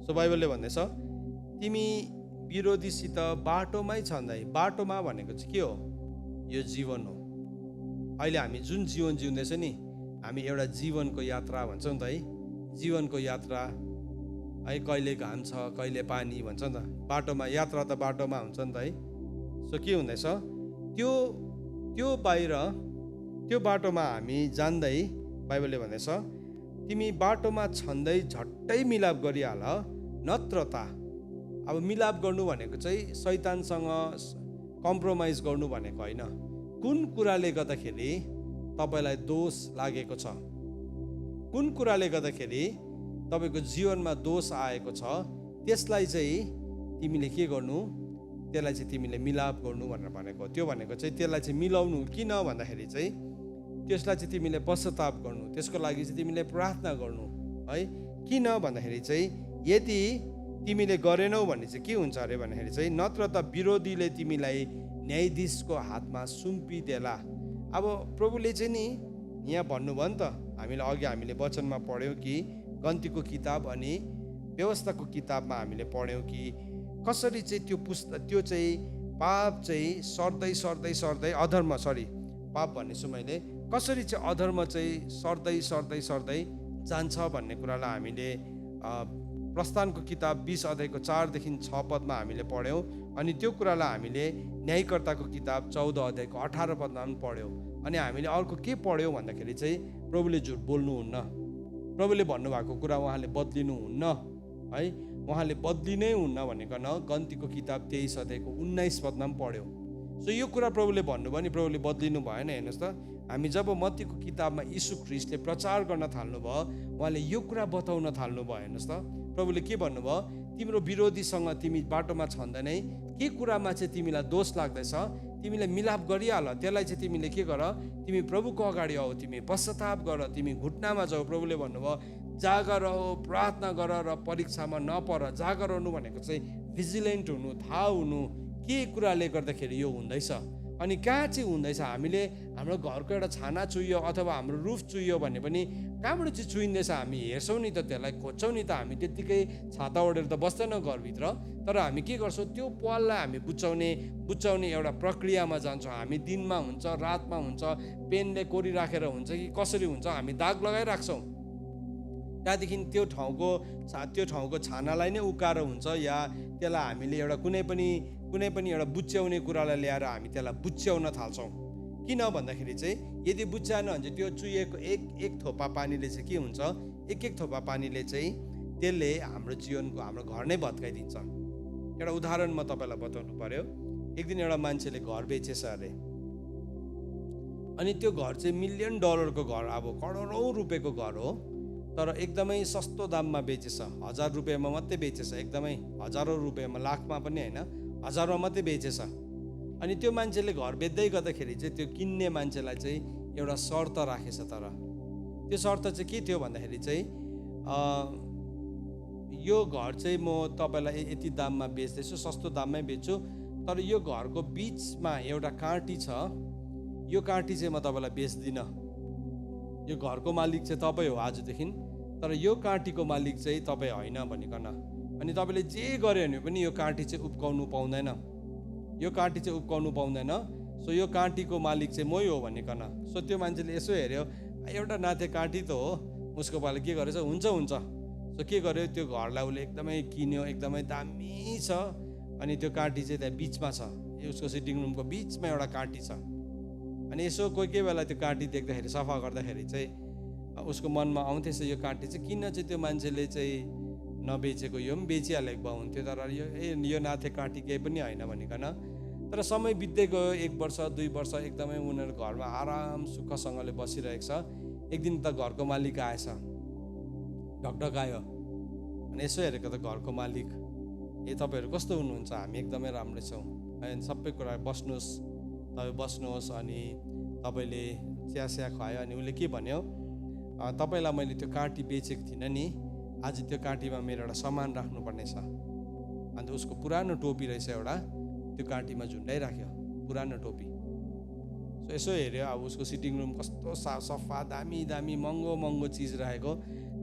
सो बाइबलले भन्दैछ तिमी विरोधीसित बाटोमै छँदै, बाटोमा भनेको चाहिँ के हो? यो जीवन हो। अहिले हामी जुन जीवन जिउँदैछ नि, हामी एउटा जीवनको यात्रा भन्छौँ नि त है, जीवनको यात्रा है। कहिले घाम छ, कहिले पानी भन्छ नि त, बाटोमा यात्रा त बाटोमा हुन्छ नि त है। सो के हुँदैछ त्यो बाहिर त्यो बाटोमा हामी जान्दै बाइबलले भन्दैछ तिमी बाटोमा छँदै झट्टै मिलाप गरिहाल, नत्र त। अब मिलाप गर्नु भनेको चाहिँ शैतानसँग कम्प्रोमाइज गर्नु भनेको होइन। कुन कुराले गर्दाखेरि तपाईँलाई दोष लागेको छ, कुन कुराले गर्दाखेरि तपाईँको जीवनमा दोष आएको छ, त्यसलाई चाहिँ तिमीले के गर्नु, त्यसलाई चाहिँ तिमीले मिलाप गर्नु भनेर भनेको। त्यो भनेको चाहिँ त्यसलाई चाहिँ मिलाउनु। किन भन्दाखेरि चाहिँ त्यसलाई चाहिँ तिमीले पश्चाताप गर्नु, त्यसको लागि चाहिँ तिमीले प्रार्थना गर्नु है। किन भन्दाखेरि चाहिँ यदि तिमीले गरेनौ भने चाहिँ के हुन्छ अरे भन्दाखेरि चाहिँ नत्र त विरोधीले तिमीलाई न्यायाधीशको हातमा सुम्पिदेला। अब प्रभुले चाहिँ नि यहाँ भन्नुभयो नि त, हामीले वचनमा पढ्यौँ कि गन्तीको किताब अनि व्यवस्थाको किताबमा हामीले पढ्यौँ कि कसरी चाहिँ त्यो चाहिँ पाप चाहिँ सर्दै अधर्म, पाप भनेछु मैले, कसरी चाहिँ अधर्म चाहिँ सर्दै जान्छ भन्ने कुरालाई हामीले प्रस्थानको किताब 20 अध्यायको 4देखि 6 पदमा हामीले पढ्यौँ। अनि त्यो कुरालाई हामीले न्यायकर्ताको किताब 14 अध्यायको 18 पदमा पनि पढ्यौँ। अनि हामीले अर्को के पढ्यौँ भन्दाखेरि चाहिँ प्रभुले झुट बोल्नुहुन्न, प्रभुले भन्नुभएको कुरा उहाँले बदलिनुहुन्न है, उहाँले बदलिनै हुन्न भनेकन गन्तीको किताब 23 अध्यायको 19 पदमा पनि पढ्यौँ। सो यो कुरा प्रभुले भन्नुभयो नि, प्रभुले बदलिनु भएन। हेर्नुहोस् त, हामी जब मत्तीको किताबमा यीशु ख्रीष्टले प्रचार गर्न थाल्नुभयो, उहाँले यो कुरा बताउन थाल्नुभयो। हेर्नुहोस् त, प्रभुले के भन्नुभयो, तिम्रो विरोधीसँग तिमी बाटोमा छँदैनै के कुरामा चाहिँ तिमीलाई दोष लाग्दैछ, तिमीले मिलाप गरिहाल। त्यसलाई चाहिँ तिमीले के गर, तिमी प्रभुको अगाडि आऊ, तिमी पश्चाताप गर, तिमी घुट्नामा जाऊ। प्रभुले भन्नुभयो जागर हो, प्रार्थना गर र परीक्षामा नपर। जागर हुनु भनेको चाहिँ भिजिलेन्ट हुनु, थाहा हुनु के कुराले गर्दाखेरि यो हुँदैछ अनि कहाँ चाहिँ हुँदैछ। हामीले हाम्रो घरको एउटा छाना चुहियो अथवा हाम्रो रुफ चुहियो भने पनि कहाँबाट चाहिँ चुहिँदैछ हामी हेर्छौँ नि त, त्यसलाई खोज्छौँ नि त। हामी त्यत्तिकै छाता ओढेर त बस्दैनौँ घरभित्र, तर हामी के गर्छौँ, त्यो पाललाई हामी बुझाउने एउटा प्रक्रियामा जान्छौँ। हामी दिनमा हुन्छ, रातमा हुन्छ, पेनले कोरिराखेर हुन्छ कि कसरी हुन्छ, हामी दाग लगाइराख्छौँ। त्यहाँदेखि त्यो ठाउँको छानालाई नै उकाएर हुन्छ या त्यसलाई हामीले एउटा कुनै पनि एउटा बुच्याउने कुरालाई ल्याएर हामी त्यसलाई बुच्याउन थाल्छौँ। किन भन्दाखेरि चाहिँ यदि बुच्याएन भने चाहिँ त्यो चुहिएको एक थोपा पानीले चाहिँ के हुन्छ, एक थोपा पानीले चाहिँ त्यसले हाम्रो जीवनको, हाम्रो घर नै भत्काइदिन्छ। एउटा उदाहरण म तपाईँलाई बताउनु पर्यो। एक दिन एउटा मान्छेले घर बेचेछ अरे, अनि त्यो घर चाहिँ $1 मिलियन घर, अब करोडौँ रुपियाँको घर हो, तर एकदमै सस्तो दाममा बेचेछ। 1000 रुपियाँमा मात्रै बेचेछ, एकदमै हजारौँ रुपियाँमा, लाखमा पनि होइन, हजारमा मात्रै बेचेछ। अनि त्यो मान्छेले घर बेच्दै गर्दाखेरि चाहिँ त्यो किन्ने मान्छेलाई चाहिँ एउटा शर्त राखेछ। तर त्यो शर्त चाहिँ के थियो भन्दाखेरि चाहिँ यो घर चाहिँ म तपाईँलाई यति दाममा बेच्दैछु, सस्तो दाममै बेच्छु, तर यो घरको बिचमा एउटा काँटी छ, यो काँटी चाहिँ म तपाईँलाई बेच्दिनँ। यो घरको मालिक चाहिँ तपाईँ हो आजदेखि, तर यो काँटीको मालिक चाहिँ तपाईँ होइन भनिकन। अनि तपाईँले जे गऱ्यो भने पनि यो काँटी चाहिँ उब्काउनु पाउँदैन, यो काँटी चाहिँ उब्काउनु पाउँदैन। सो यो काँटीको मालिक चाहिँ मै हो भनिकन। सो त्यो मान्छेले यसो हेऱ्यो, एउटा नाथे काँटी त हो, उसको पाले के गरेछ, हुन्छ। सो के गर्यो, त्यो घरलाई उसले एकदमै किन्यो, एकदमै दामी छ। अनि त्यो काँटी चाहिँ त्यहाँ बिचमा छ, उसको सिटिङ रुमको बिचमा एउटा काँटी छ। अनि यसो कोही बेला त्यो काँटी देख्दाखेरि, सफा गर्दाखेरि चाहिँ उसको मनमा आउँथेछ यो काँटी चाहिँ किन चाहिँ त्यो मान्छेले चाहिँ नबेचेको, यो पनि बेचिहालेको भए हुन्थ्यो, तर यो नाथे काँटी केही पनि होइन भनिकन। तर समय बित्दै गयो, 1 वर्ष 2 वर्ष एकदमै उनीहरू घरमा आराम सुखसँगले बसिरहेको छ। एक दिन त घरको मालिक आएछ, ढकढक आयो। अनि यसो हेरेको त घरको मालिक, तपाईँहरू कस्तो हुनुहुन्छ, हामी एकदमै राम्रै छौँ, सबै कुरा बस्नुहोस्, तपाईँ बस्नुहोस्। अनि तपाईँले चिया खुवायो। अनि उसले के भन्यो, तपाईँलाई मैले त्यो काँटी बेचेको थिइनँ नि, आज त्यो काँटीमा मेरो एउटा सामान राख्नुपर्ने छ। अन्त उसको पुरानो टोपी रहेछ एउटा, त्यो काँटीमा झुन्डाइराख्यो, पुरानो टोपी। यसो हेऱ्यो अब उसको सिटिङ रुम कस्तो सफा दामी दामी महँगो महँगो चिज राखेको,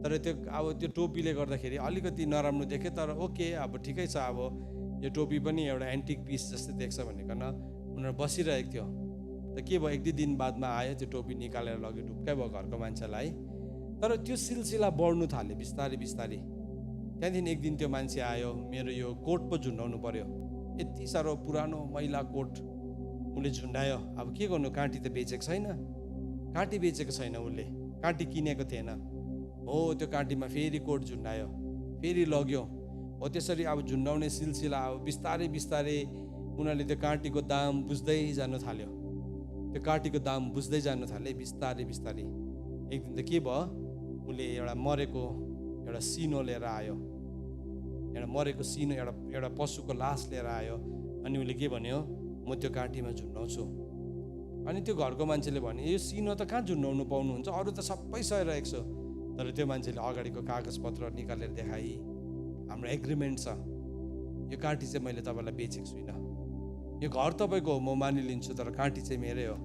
तर त्यो अब त्यो टोपीले गर्दाखेरि अलिकति नराम्रो देख्यो, तर ओके अब ठिकै छ, अब यो टोपी पनि एउटा एन्टिक पिस जस्तै देख्छ भनिकन उनीहरू बसिरहेको थियो। त के भयो, एक दुई दिन बादमा आयो त्यो टोपी निकालेर लग्यो, ढुक्कै भयो घरको मान्छेलाई। तर त्यो सिलसिला बढ्नु थाल्यो बिस्तारै बिस्तारै। त्यहाँदेखि एक दिन त्यो मान्छे आयो, मेरो यो कोट पो झुन्डाउनु पर्यो, यति साह्रो पुरानो मैला कोट उसले झुन्डायो। अब के गर्नु, काँटी त बेचेको छैन, काँटी बेचेको छैन, उसले काँटी किनेको थिएन। हो त्यो काँटीमा फेरि कोट झुन्डायो, फेरि लग्यो। हो त्यसरी अब झुन्डाउने सिलसिला अब बिस्तारै बिस्तारै उनीहरूले त्यो काँटीको दाम बुझ्दै जानु थाल्यो, त्यो काँटीको दाम बुझ्दै जानु थाले बिस्तारै बिस्तारै। एक दिन त के भयो, उसले एउटा मरेको एउटा सिनो लिएर आयो, एउटा मरेको सिनो, एउटा पशुको लास लिएर आयो। अनि उसले के भन्यो, म त्यो काँटीमा झुन्डाउँछु। अनि त्यो घरको मान्छेले भन्यो, यो सिनो त कहाँ झुन्डाउनु पाउनुहुन्छ, अरू त सबै सहिरहेको छ। तर त्यो मान्छेले अगाडिको कागजपत्र निकालेर देखाइ, हाम्रो एग्रिमेन्ट छ, यो काँटी चाहिँ मैले तपाईँलाई बेचेको छुइनँ, यो घर तपाईँको हो म मानिलिन्छु, तर काँटी चाहिँ मेरै हो।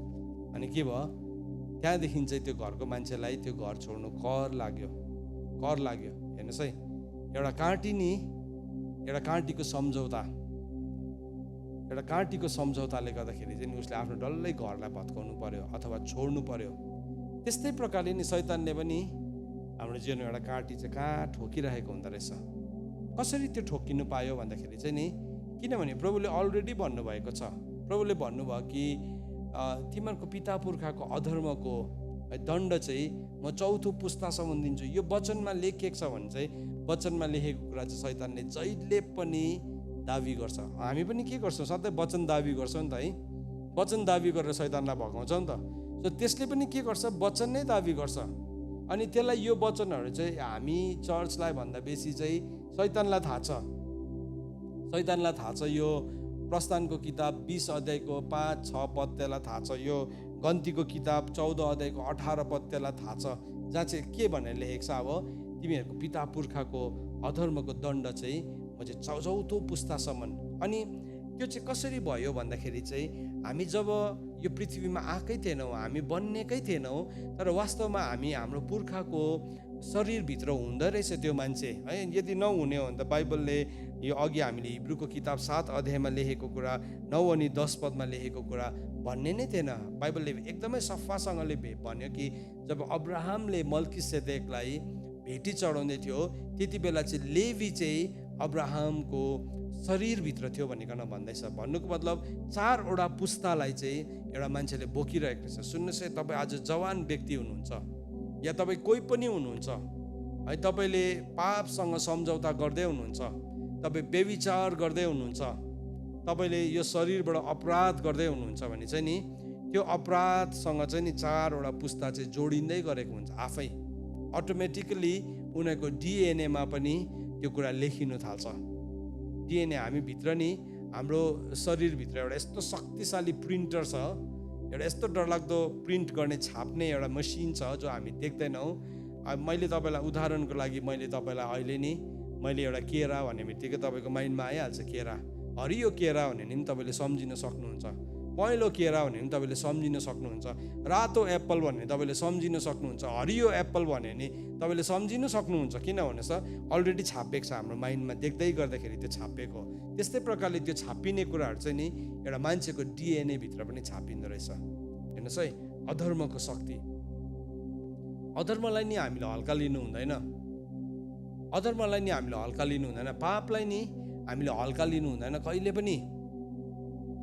अनि के भयो, त्यहाँदेखि चाहिँ त्यो घरको मान्छेलाई त्यो घर छोड्नु कर लाग्यो। हेर्नुहोस् है, एउटा काँटी नि, एउटा काँटीको सम्झौताले गर्दाखेरि चाहिँ उसले आफ्नो डल्लै घरलाई भत्काउनु पर्यो अथवा छोड्नु पर्यो। त्यस्तै प्रकारले नि शैतानले पनि हाम्रो जीवनमा एउटा काँटी चाहिँ कहाँ ठोकिरहेको हुँदो रहेछ। कसरी त्यो ठोकिनु पायो भन्दाखेरि चाहिँ नि, किनभने प्रभुले अलरेडी भन्नुभएको छ, प्रभुले भन्नुभयो कि तिमीहरूको पिता पुर्खाको अधर्मको दण्ड चाहिँ म 4थो पुस्तासम्म दिन्छु। यो वचनमा लेखिएको छ भने चाहिँ वचनमा लेखेको कुरा चाहिँ शैतानले जहिले पनि दाबी गर्छ। हामी पनि के गर्छौँ, सधैँ वचन दाबी गर्छौँ नि त है, वचन दाबी गरेर शैतानलाई भगाउँछौँ नि त। सो त्यसले पनि के गर्छ, वचन नै दाबी गर्छ। अनि त्यसलाई यो वचनहरू चाहिँ हामी चर्चलाई भन्दा बेसी चाहिँ शैतानलाई थाहा छ। यो प्रस्थानको किताब 20 अध्यायको 5-6 पद त्यसलाई थाहा छ, यो गन्तीको किताब 14 अध्यायको 18 पद त्यसलाई थाहा छ, जहाँ चाहिँ के भनेर लेखेको छ, अब तिमीहरूको पिता पुर्खाको अधर्मको दण्ड चाहिँ म चाहिँ 4थो पुस्तासम्म। अनि त्यो चाहिँ कसरी भयो भन्दाखेरि चाहिँ हामी जब यो पृथ्वीमा आएकै थिएनौँ, हामी बन्नेकै थिएनौँ, तर वास्तवमा हामी हाम्रो पुर्खाको शरीरभित्र हुँदो रहेछ त्यो मान्छे है। यदि नहुने हो भने त बाइबलले यो अघि हामीले हिब्रूको किताब 7 अध्यायमा लेखेको कुरा 9 अनि 10 पदमा लेखेको कुरा भन्ने नै थिएन। बाइबलले एकदमै सफासँगले भन्यो कि जब अब्राहमले मल्किसेदेकलाई भेटी चढाउँदै थियो, त्यति बेला चाहिँ लेवी चाहिँ अब्राहमको शरीरभित्र थियो भनिकन भन्दैछ। भन्नुको मतलब 4वटा पुस्तालाई चाहिँ एउटा मान्छेले बोकिरहेको छ। सुन्नुहोस् है, तपाईँ आज जवान व्यक्ति हुनुहुन्छ या तपाईँ कोही पनि हुनुहुन्छ है, तपाईँले पापसँग सम्झौता गर्दै हुनुहुन्छ, तपाईँ व्यभिचार गर्दै हुनुहुन्छ, तपाईँले यो शरीरबाट अपराध गर्दै हुनुहुन्छ भने चाहिँ नि त्यो अपराधसँग चाहिँ नि 4वटा पुस्ता चाहिँ जोडिँदै गरेको हुन्छ। आफै अटोमेटिकली उनीहरूको डिएनएमा पनि त्यो कुरा लेखिनु थाल्छ। डिएनए हामीभित्र नि, हाम्रो शरीरभित्र एउटा यस्तो शक्तिशाली प्रिन्टर छ, एउटा यस्तो डरलाग्दो प्रिन्ट गर्ने छाप्ने एउटा मसिन छ जो हामी देख्दैनौँ। मैले तपाईँलाई उदाहरणको लागि मैले तपाईँलाई अहिले नि मैले एउटा केरा भन्ने बित्तिकै तपाईँको माइन्डमा आइहाल्छ, केरा, हरियो केरा भने नि तपाईँले सम्झिन सक्नुहुन्छ, पहेँलो केरा भने नि तपाईँले सम्झिन सक्नुहुन्छ, रातो एप्पल भने तपाईँले सम्झिन सक्नुहुन्छ, हरियो एप्पल भने नि तपाईँले सम्झिन सक्नुहुन्छ। किन भन्नुहोस् त, अलरेडी छापिएको छ हाम्रो माइन्डमा, देख्दै गर्दाखेरि त्यो छापिएको। त्यस्तै प्रकारले त्यो छापिने कुराहरू चाहिँ नि एउटा मान्छेको डिएनए भित्र पनि छापिँदो रहेछ। हेर्नुहोस् है, अधर्मको शक्ति, अधर्मलाई नि हामीले हल्का लिनु हुँदैन, अधर्मलाई नि हामीले हल्का लिनु हुँदैन, पापलाई नि हामीले हल्का लिनु हुँदैन कहिले पनि।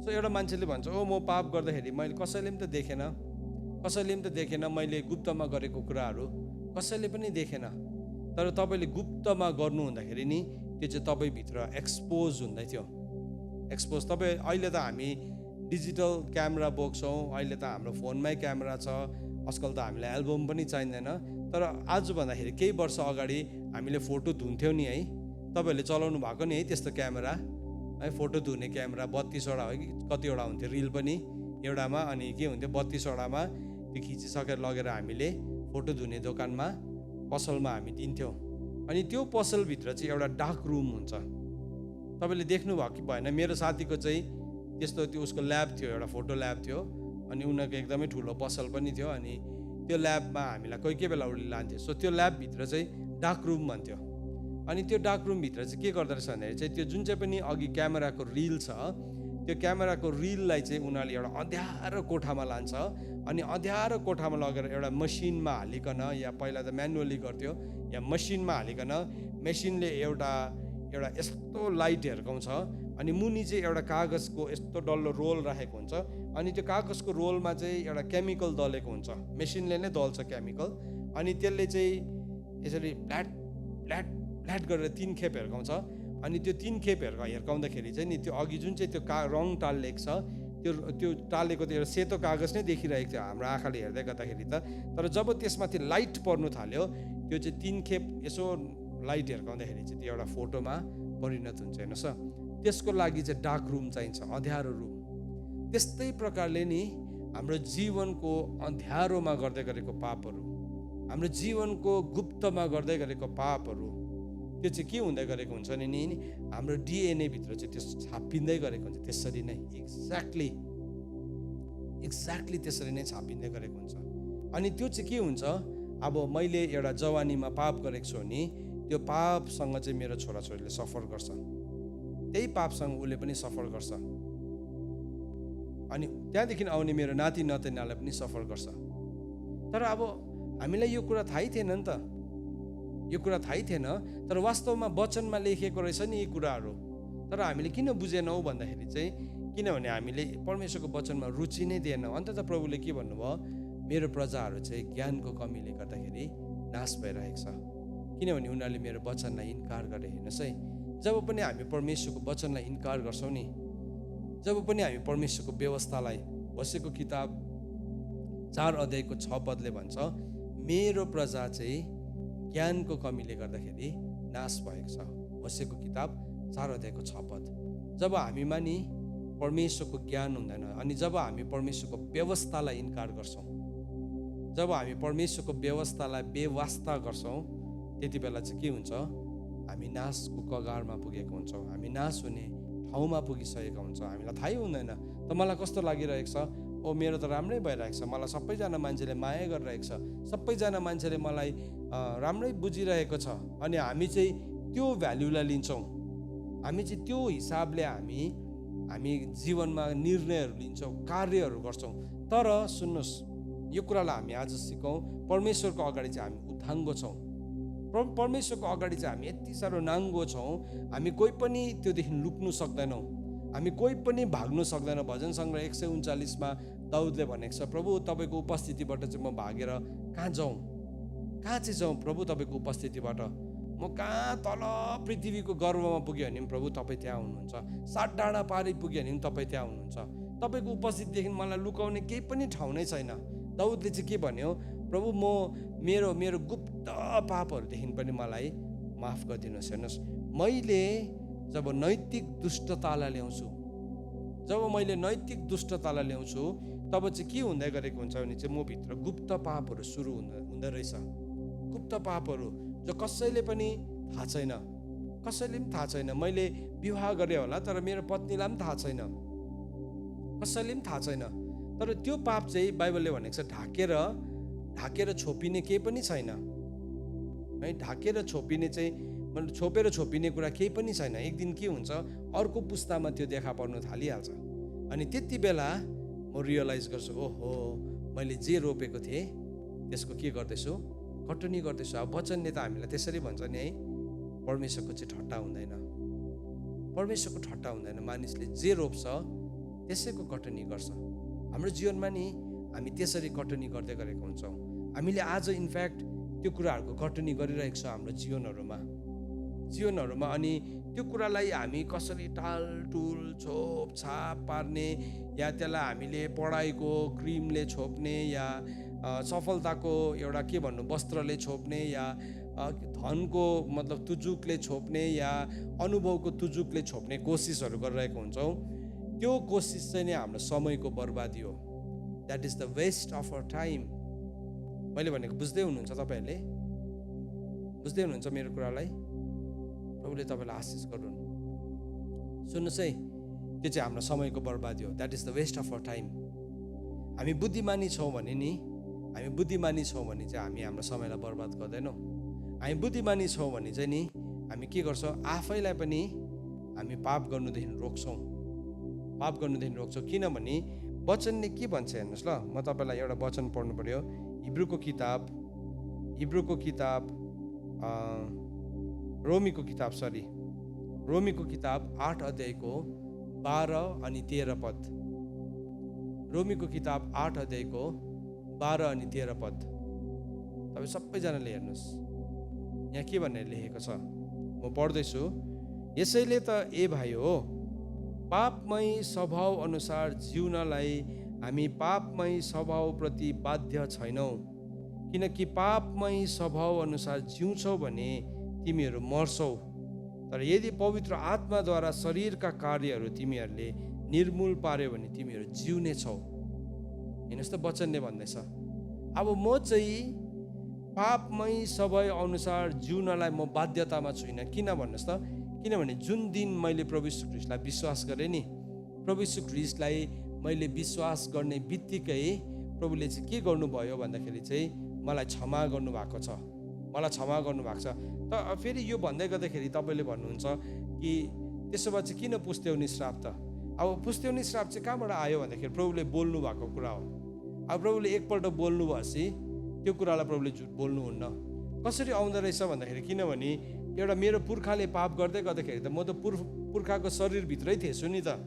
सो एउटा मान्छेले भन्छ, ओ म पाप गर्दाखेरि मैले कसैले पनि त देखेन, मैले गुप्तमा गरेको कुराहरू कसैले पनि देखेन। तर तपाईँले गुप्तमा गर्नु हुँदाखेरि नि त्यो चाहिँ तपाईँभित्र एक्सपोज हुँदै थियो। तपाईँ अहिले त हामी डिजिटल क्यामेरा बोक्छौँ, अहिले त हाम्रो फोनमै क्यामेरा छ, आजकल त हामीलाई एल्बम पनि चाहिँदैन। तर आज भन्दाखेरि केही वर्ष अगाडि हामीले फोटो धुन्थ्यौँ नि है, तपाईँहरूले चलाउनु भएको नि है त्यस्तो क्यामेरा है, फोटो धुने क्यामेरा 32वटा हो कि कतिवटा हुन्थ्यो रिल पनि एउटामा, अनि के हुन्थ्यो 32वटामा त्यो खिचिसकेर लगेर हामीले फोटो धुने दोकानमा पसलमा हामी दिन्थ्यौँ। अनि त्यो पसलभित्र चाहिँ एउटा डार्क रुम हुन्छ। तपाईँले देख्नुभयो कि भएन, मेरो साथीको चाहिँ त्यस्तो त्यो उसको ल्याब थियो, एउटा फोटो ल्याब थियो, अनि उनीहरूको एकदमै ठुलो पसल पनि थियो। अनि त्यो ल्याबमा हामीलाई कोही बेला उसले लान्थ्यो। सो त्यो ल्याबभित्र चाहिँ डार्क रुम भन्थ्यो। अनि त्यो डार्क रुमभित्र चाहिँ के गर्दो रहेछ भन्दाखेरि चाहिँ त्यो जुन चाहिँ पनि अघि क्यामेराको रिल छ, त्यो क्यामेराको रिललाई चाहिँ उनीहरूले एउटा अँध्यारो कोठामा लान्छ। अनि अँध्यारो कोठामा लगेर एउटा मसिनमा हालिकन, या पहिला त म्यानुअली गर्थ्यो, या मसिनमा हालिकन मेसिनले एउटा यस्तो लाइट हिर्काउँछ। अनि मुनि चाहिँ एउटा कागजको यस्तो डल्लो रोल राखेको हुन्छ। अनि त्यो कागजको रोलमा चाहिँ एउटा केमिकल दलेको हुन्छ, मेसिनले नै दल्छ केमिकल। अनि त्यसले चाहिँ यसरी फ्ल्याट फ्ल्याट फ्ल्याट गरेर 3 खेप हिर्काउँछ। अनि त्यो 3 खेप हिर्काउँदाखेरि चाहिँ नि त्यो अघि जुन चाहिँ त्यो रङ टालेको छ, त्यो टालेको त्यो एउटा सेतो कागज नै देखिरहेको थियो हाम्रो आँखाले हेर्दै गर्दाखेरि त। तर जब त्यसमाथि लाइट पर्नु थाल्यो, त्यो चाहिँ 3 खेप यसो लाइट हिर्काउँदाखेरि चाहिँ त्यो एउटा फोटोमा परिणत हुन्छ। हेर्नुहोस्, त्यसको लागि चाहिँ डार्क रुम चाहिन्छ, अँध्यारो रुम। त्यस्तै प्रकारले नि हाम्रो जीवनको अँध्यारोमा गर्दै गरेको पापहरू, हाम्रो जीवनको गुप्तमा गर्दै गरेको पापहरू, त्यो चाहिँ के हुँदै गरेको हुन्छ नि हाम्रो डिएनए भित्र चाहिँ त्यो छापिँदै गरेको हुन्छ। त्यसरी नै एक्ज्याक्टली त्यसरी नै छापिँदै गरेको हुन्छ। अनि त्यो चाहिँ के हुन्छ, अब मैले एउटा जवानीमा पाप गरेको छु भने त्यो पापसँग चाहिँ मेरो छोराछोरीले सफर गर्छ, त्यही पापसँग उसले पनि सफर गर्छ। अनि त्यहाँदेखि आउने मेरो नाति नातिनालाई पनि सफर गर्छ। तर अब हामीलाई यो कुरा थाहै थिएन नि त, यो कुरा थाहै थिएन। तर वास्तवमा वचनमा लेखिएको रहेछ नि यी कुराहरू। तर हामीले किन बुझेनौँ भन्दाखेरि चाहिँ किनभने हामीले परमेश्वरको वचनमा रुचि नै दिएनौँ। अन्त त प्रभुले के भन्नुभयो, मेरो प्रजाहरू चाहिँ ज्ञानको कमीले गर्दाखेरि नाश भइरहेको छ, किनभने उनीहरूले मेरो वचनलाई इन्कार गरे। हेर्नुहोस् है, जब पनि हामी परमेश्वरको वचनलाई इन्कार गर्छौँ नि, जब पनि हामी परमेश्वरको व्यवस्थालाई, होसेको किताब 4 अध्यायको 6 पदले भन्छ, मेरो प्रजा चाहिँ ज्ञानको कमीले गर्दाखेरि नाश भएको छ। होसेको किताब 4 अध्यायको 6 पद। जब हामीमा नि परमेश्वरको ज्ञान हुँदैन, अनि जब हामी परमेश्वरको व्यवस्थालाई इन्कार गर्छौँ, जब हामी परमेश्वरको व्यवस्थालाई बेवास्ता गर्छौँ, त्यति बेला चाहिँ के हुन्छ, हामी नाशको कगारमा पुगेको हुन्छौँ, हामी नाश हुने ठाउँमा पुगिसकेका हुन्छौँ। हामीलाई थाहै हुँदैन। त मलाई कस्तो लागिरहेको छ, ओ मेरो त राम्रै भइरहेको छ, मलाई सबैजना मान्छेले माया गरिरहेको छ, सबैजना मान्छेले मलाई राम्रै बुझिरहेको छ। अनि हामी चाहिँ त्यो भ्याल्युलाई लिन्छौँ, हामी चाहिँ त्यो हिसाबले हामी जीवनमा निर्णयहरू लिन्छौँ, कार्यहरू गर्छौँ। तर सुन्नुहोस्, यो कुरालाई हामी आज सिकौँ, परमेश्वरको अगाडि चाहिँ हामी उठाङ्गो छौँ। परमेश्वरको अगाडि चाहिँ हामी यति साह्रो नाङ्गो छौँ, हामी कोही पनि त्योदेखि लुक्नु सक्दैनौँ, हामी कोही पनि भाग्नु सक्दैनौँ। भजन सङ्ग्रह 139मा दाउदले भनेको छ, प्रभु तपाईँको उपस्थितिबाट चाहिँ म भागेर कहाँ जाउँ, कहाँ चाहिँ जाउँ प्रभु तपाईँको उपस्थितिबाट? म कहाँ तल पृथ्वीको गर्भमा पुग्यो भने पनि प्रभु तपाईँ त्यहाँ हुनुहुन्छ, 7 डाँडा पारी पुग्यो भने पनि तपाईँ त्यहाँ हुनुहुन्छ। तपाईँको उपस्थितिदेखि मलाई लुकाउने केही पनि ठाउँ नै छैन। दाउदले चाहिँ के भन्यो, प्रभु म मेरो गुप्त पापहरूदेखि पनि मलाई माफ गरिदिनुहोस्। हेर्नुहोस्, मैले जब नैतिक दुष्टतालाई ल्याउँछु, जब मैले नैतिक दुष्टतालाई ल्याउँछु, तब चाहिँ के हुँदै गरेको हुन्छ भने चाहिँ म भित्र गुप्त पापहरू सुरु हुँदो रहेछ। गुप्त पापहरू जो कसैले पनि थाहा छैन, कसैले पनि थाहा छैन। मैले विवाह गरेँ होला, तर मेरो पत्नीलाई पनि थाहा छैन, कसैले पनि थाहा छैन। तर त्यो पाप चाहिँ बाइबलले भनेको छ ढाकेर छोपिने केही पनि छैन है। ढाकेर छोपिने चाहिँ मतलब छोपेर छोपिने कुरा केही पनि छैन। एक दिन के हुन्छ, अर्को पुस्तामा त्यो देखा पर्नु थालिहाल्छ। अनि त्यति बेला म रियलाइज गर्छु, ओहो मैले जे रोपेको थिएँ त्यसको के गर्दैछु, कटनी गर्दैछु। अब वचनले त हामीलाई त्यसरी भन्छ नि है, परमेश्वरको चाहिँ ठट्टा हुँदैन, परमेश्वरको ठट्टा हुँदैन। मानिसले जे रोप्छ त्यसैको कटनी गर्छ। हाम्रो जीवनमा नि हामी त्यसरी कटनी गर्दै गरेको हुन्छौँ। हामीले आज इनफ्याक्ट त्यो कुराहरूको कटनी गरिरहेको छौँ हाम्रो जीवनहरूमा। अनि त्यो कुरालाई हामी कसरी टालटुल छोपछाप पार्ने, या त्यसलाई हामीले पढाइको क्रिमले छोप्ने, या सफलताको एउटा के भन्नु वस्त्रले छोप्ने, या धनको मतलब तुजुकले छोप्ने, या अनुभवको तुजुकले छोप्ने कोसिसहरू गरिरहेको हुन्छौँ। त्यो कोसिस चाहिँ नै हाम्रो समयको बर्बादी हो। That is the waste of our time. मैले भनेको बुझ्दै हुनुहुन्छ? तपाईँहरूले बुझ्दै हुनुहुन्छ मेरो कुरालाई? प्रभुले तपाईँलाई आशिष गरून्। सुन्नुहोस् है, त्यो चाहिँ हाम्रो समयको बर्बादी हो। That is the waste of our time. हामी बुद्धिमानी छौँ भने नि, हामी बुद्धिमानी छौँ भने चाहिँ हामी हाम्रो समयलाई बर्बाद गर्दैनौँ। हामी बुद्धिमानी छौँ भने चाहिँ नि हामी के गर्छौँ, आफैलाई पनि हामी पाप गर्नुदेखि रोक्छौँ, पाप गर्नुदेखि रोक्छौँ। किनभने वचनले के भन्छ हेर्नुहोस् ल, म तपाईँलाई एउटा वचन पढ्नु पर्यो। हिब्रूको किताब रोमीको किताब 8 अध्यायको 12 अनि 13 पद। रोमीको किताब 8 अध्यायको 12 अनि 13 पद तपाईँ सबैजनाले हेर्नुहोस्। यहाँ के भनेर लेखेको छ, म पढ्दैछु। यसैले त ए भाइ हो, पापमय स्वभाव अनुसार जिउनलाई हामी पापमय स्वभावप्रति बाध्य छैनौँ, किनकि पापमय स्वभाव अनुसार जिउँछौ भने तिमीहरू मर्छौ। तर यदि पवित्र आत्माद्वारा शरीरका कार्यहरू तिमीहरूले निर्मूल पार्यो भने तिमीहरू जिउने छौ। हेर्नुहोस् त, वचनले भन्दैछ अब म चाहिँ पापमय स्वभाव अनुसार जिउनलाई म बाध्यतामा छुइनँ। किन भन्नुहोस् त, किनभने जुन दिन मैले प्रभु यीशु ख्रीष्टलाई विश्वास गरेँ नि, प्रभु यीशु ख्रीष्टलाई मैले विश्वास गर्ने बित्तिकै प्रभुले चाहिँ के गर्नुभयो भन्दाखेरि चाहिँ मलाई क्षमा गर्नुभएको छ, मलाई क्षमा गर्नुभएको छ। त फेरि यो भन्दै गर्दाखेरि तपाईँले भन्नुहुन्छ कि त्यसो भए चाहिँ किन पुस्त्यौनी श्राप त? अब पुस्त्यौनी श्राप चाहिँ कहाँबाट आयो भन्दाखेरि प्रभुले बोल्नु भएको कुरा हो। अब प्रभुले एकपल्ट बोल्नु भएपछि त्यो कुरालाई प्रभुले झुट बोल्नुहुन्न। कसरी आउँदो रहेछ भन्दाखेरि, किनभने एउटा मेरो पुर्खाले पाप गर्दै गर्दाखेरि त म त पुर्खाको शरीरभित्रै थिएछु नि त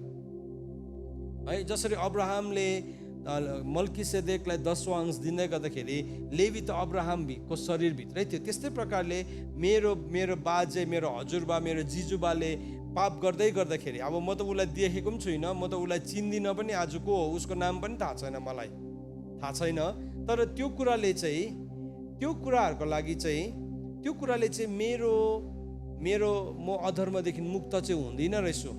है। जसरी अब्राहमले मल्कीसेदेकलाई 10वां अंश दिँदै गर्दाखेरि लेवी त अब्राहमको शरीरभित्रै थियो, त्यस्तै प्रकारले मेरो बाजे, मेरो हजुरबा, मेरो जिजुबाले पाप गर्दै गर्दाखेरि अब म त उसलाई देखेको पनि छुइनँ, म त उसलाई चिन्दिनँ पनि, आज को हो उसको नाम पनि थाहा छैन, मलाई थाहा छैन। तर त्यो कुराले चाहिँ, त्यो कुराहरूको लागि चाहिँ, त्यो कुराले चाहिँ म अधर्मदेखि मुक्त चाहिँ हुँदिनँ रहेछु।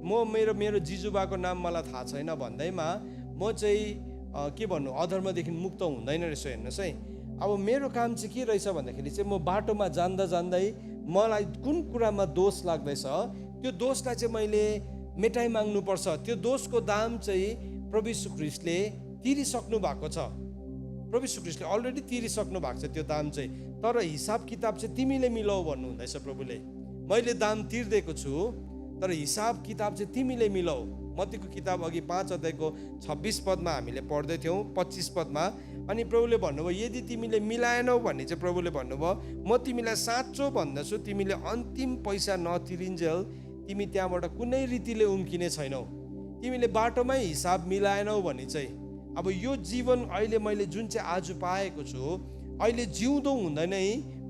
मेरो जिजुबाको नाम मलाई थाहा छैन भन्दैमा म चाहिँ के भन्नु, अधर्मदेखि मुक्त हुँदैन रहेछु। हेर्नुहोस् है, अब मेरो काम चाहिँ के रहेछ भन्दाखेरि चाहिँ म बाटोमा जाँदा जाँदै मलाई कुन कुरामा दोष लाग्दैछ, त्यो दोषलाई चाहिँ मैले मेटाइ माग्नुपर्छ। त्यो दोषको दाम चाहिँ प्रभु यीशु ख्रीष्टले तिरिसक्नु भएको छ, प्रभु यीशु ख्रीष्टले अलरेडी तिरिसक्नु भएको छ त्यो दाम चाहिँ। तर हिसाब किताब चाहिँ तिमीले मिलाऊ भन्नुहुँदैछ प्रभुले। मैले दाम तिर्दिएको छु, तर हिसाब किताब चाहिँ तिमीले मिलाऊ। मत्तीको किताब अघि 5 अध्यायको 26 पदमा हामीले पढ्दै थियौँ, 25 पदमा। अनि प्रभुले भन्नुभयो यदि तिमीले मिलाएनौ भने चाहिँ प्रभुले भन्नुभयो म तिमीलाई साँचो भन्दछु, तिमीले अन्तिम पैसा नतिरिन्जेल तिमी त्यहाँबाट कुनै रीतिले उम्किने छैनौ। तिमीले बाटोमै हिसाब मिलाएनौ भने चाहिँ अब यो जीवन अहिले मैले जुन चाहिँ आज पाएको छु, अहिले जिउँदो हुँदैन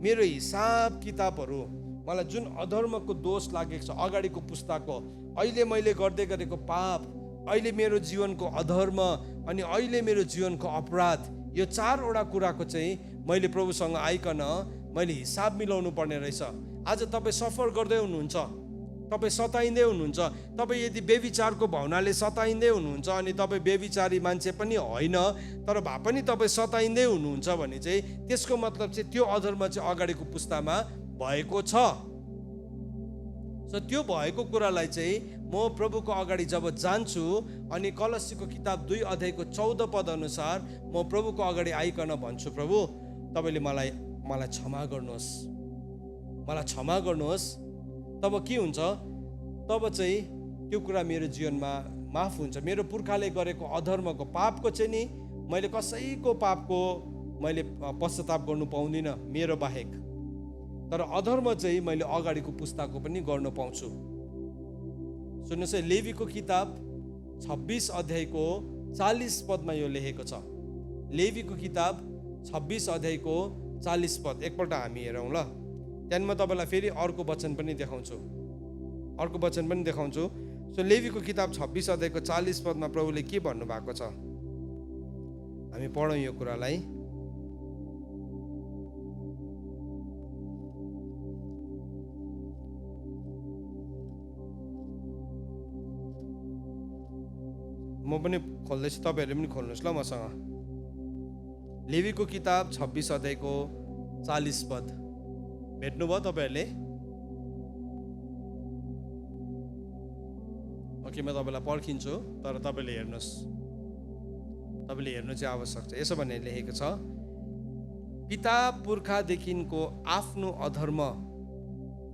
मेरो हिसाब किताबहरू, मलाई जुन अधर्मको दोष लागेको छ अगाडिको पुस्ताको, अहिले मैले गर्दै गरेको पाप, अहिले मेरो जीवनको अधर्म, अनि अहिले मेरो जीवनको अपराध, यो 4वटा कुराको चाहिँ मैले प्रभुसँग आइकन मैले हिसाब मिलाउनु पर्ने रहेछ। आज तपाईँ सफर गर्दै हुनुहुन्छ, तपाईँ सताइँदै हुनुहुन्छ, तपाईँ यदि व्यभिचारको भावनाले सताइँदै हुनुहुन्छ अनि तपाईँ व्यभिचारी मान्छे पनि होइन तर भए पनि तपाईँ सताइँदै हुनुहुन्छ भने चाहिँ त्यसको मतलब चाहिँ त्यो अधर्म चाहिँ अगाडिको पुस्तामा भएको छ। त्यो भएको कुरालाई चाहिँ म प्रभुको अगाडि जब जान्छु अनि कलसीको किताब 2 अध्यायको 14 पद अनुसार म प्रभुको अगाडि आइकन भन्छु, प्रभु तपाईँले मलाई क्षमा गर्नुहोस्, मलाई क्षमा गर्नुहोस्। तब के हुन्छ, तब चाहिँ त्यो कुरा मेरो जीवनमा माफ हुन्छ। मेरो पुर्खाले गरेको अधर्मको पापको चाहिँ नि मैले कसैको पापको मैले पश्चाताप गर्नु पाउँदिनँ मेरो बाहेक, तर अधर्म चाहिँ मैले अगाडिको पुस्ताको पनि गर्न पाउँछु। सुन्नुहोस् है, लेवीको किताब 26 अध्यायको 40 पदमा यो लेखेको छ। लेवीको किताब 26 अध्यायको 40 पद एकपल्ट हामी हेरौँ ल। त्यहाँदेखि म तपाईँलाई फेरि अर्को वचन पनि देखाउँछु। सो लेवीको किताब 26 अध्यायको 40 पदमा प्रभुले के भन्नुभएको छ, हामी पढौँ यो कुरालाई। म पनि खोल्दैछु, तपाईँहरूले पनि खोल्नुहोस् ल मसँग। लेवीको किताब 26 अध्यायको 40 पद भेट्नुभयो तपाईँहरूले? ओके, म तपाईँलाई पर्खिन्छु, तर तपाईँले हेर्नुहोस्। तपाईँले हेर्नु चाहिँ आवश्यक छ। यसो भनेर लेखेको छ, पिता पुर्खादेखिको आफ्नो अधर्म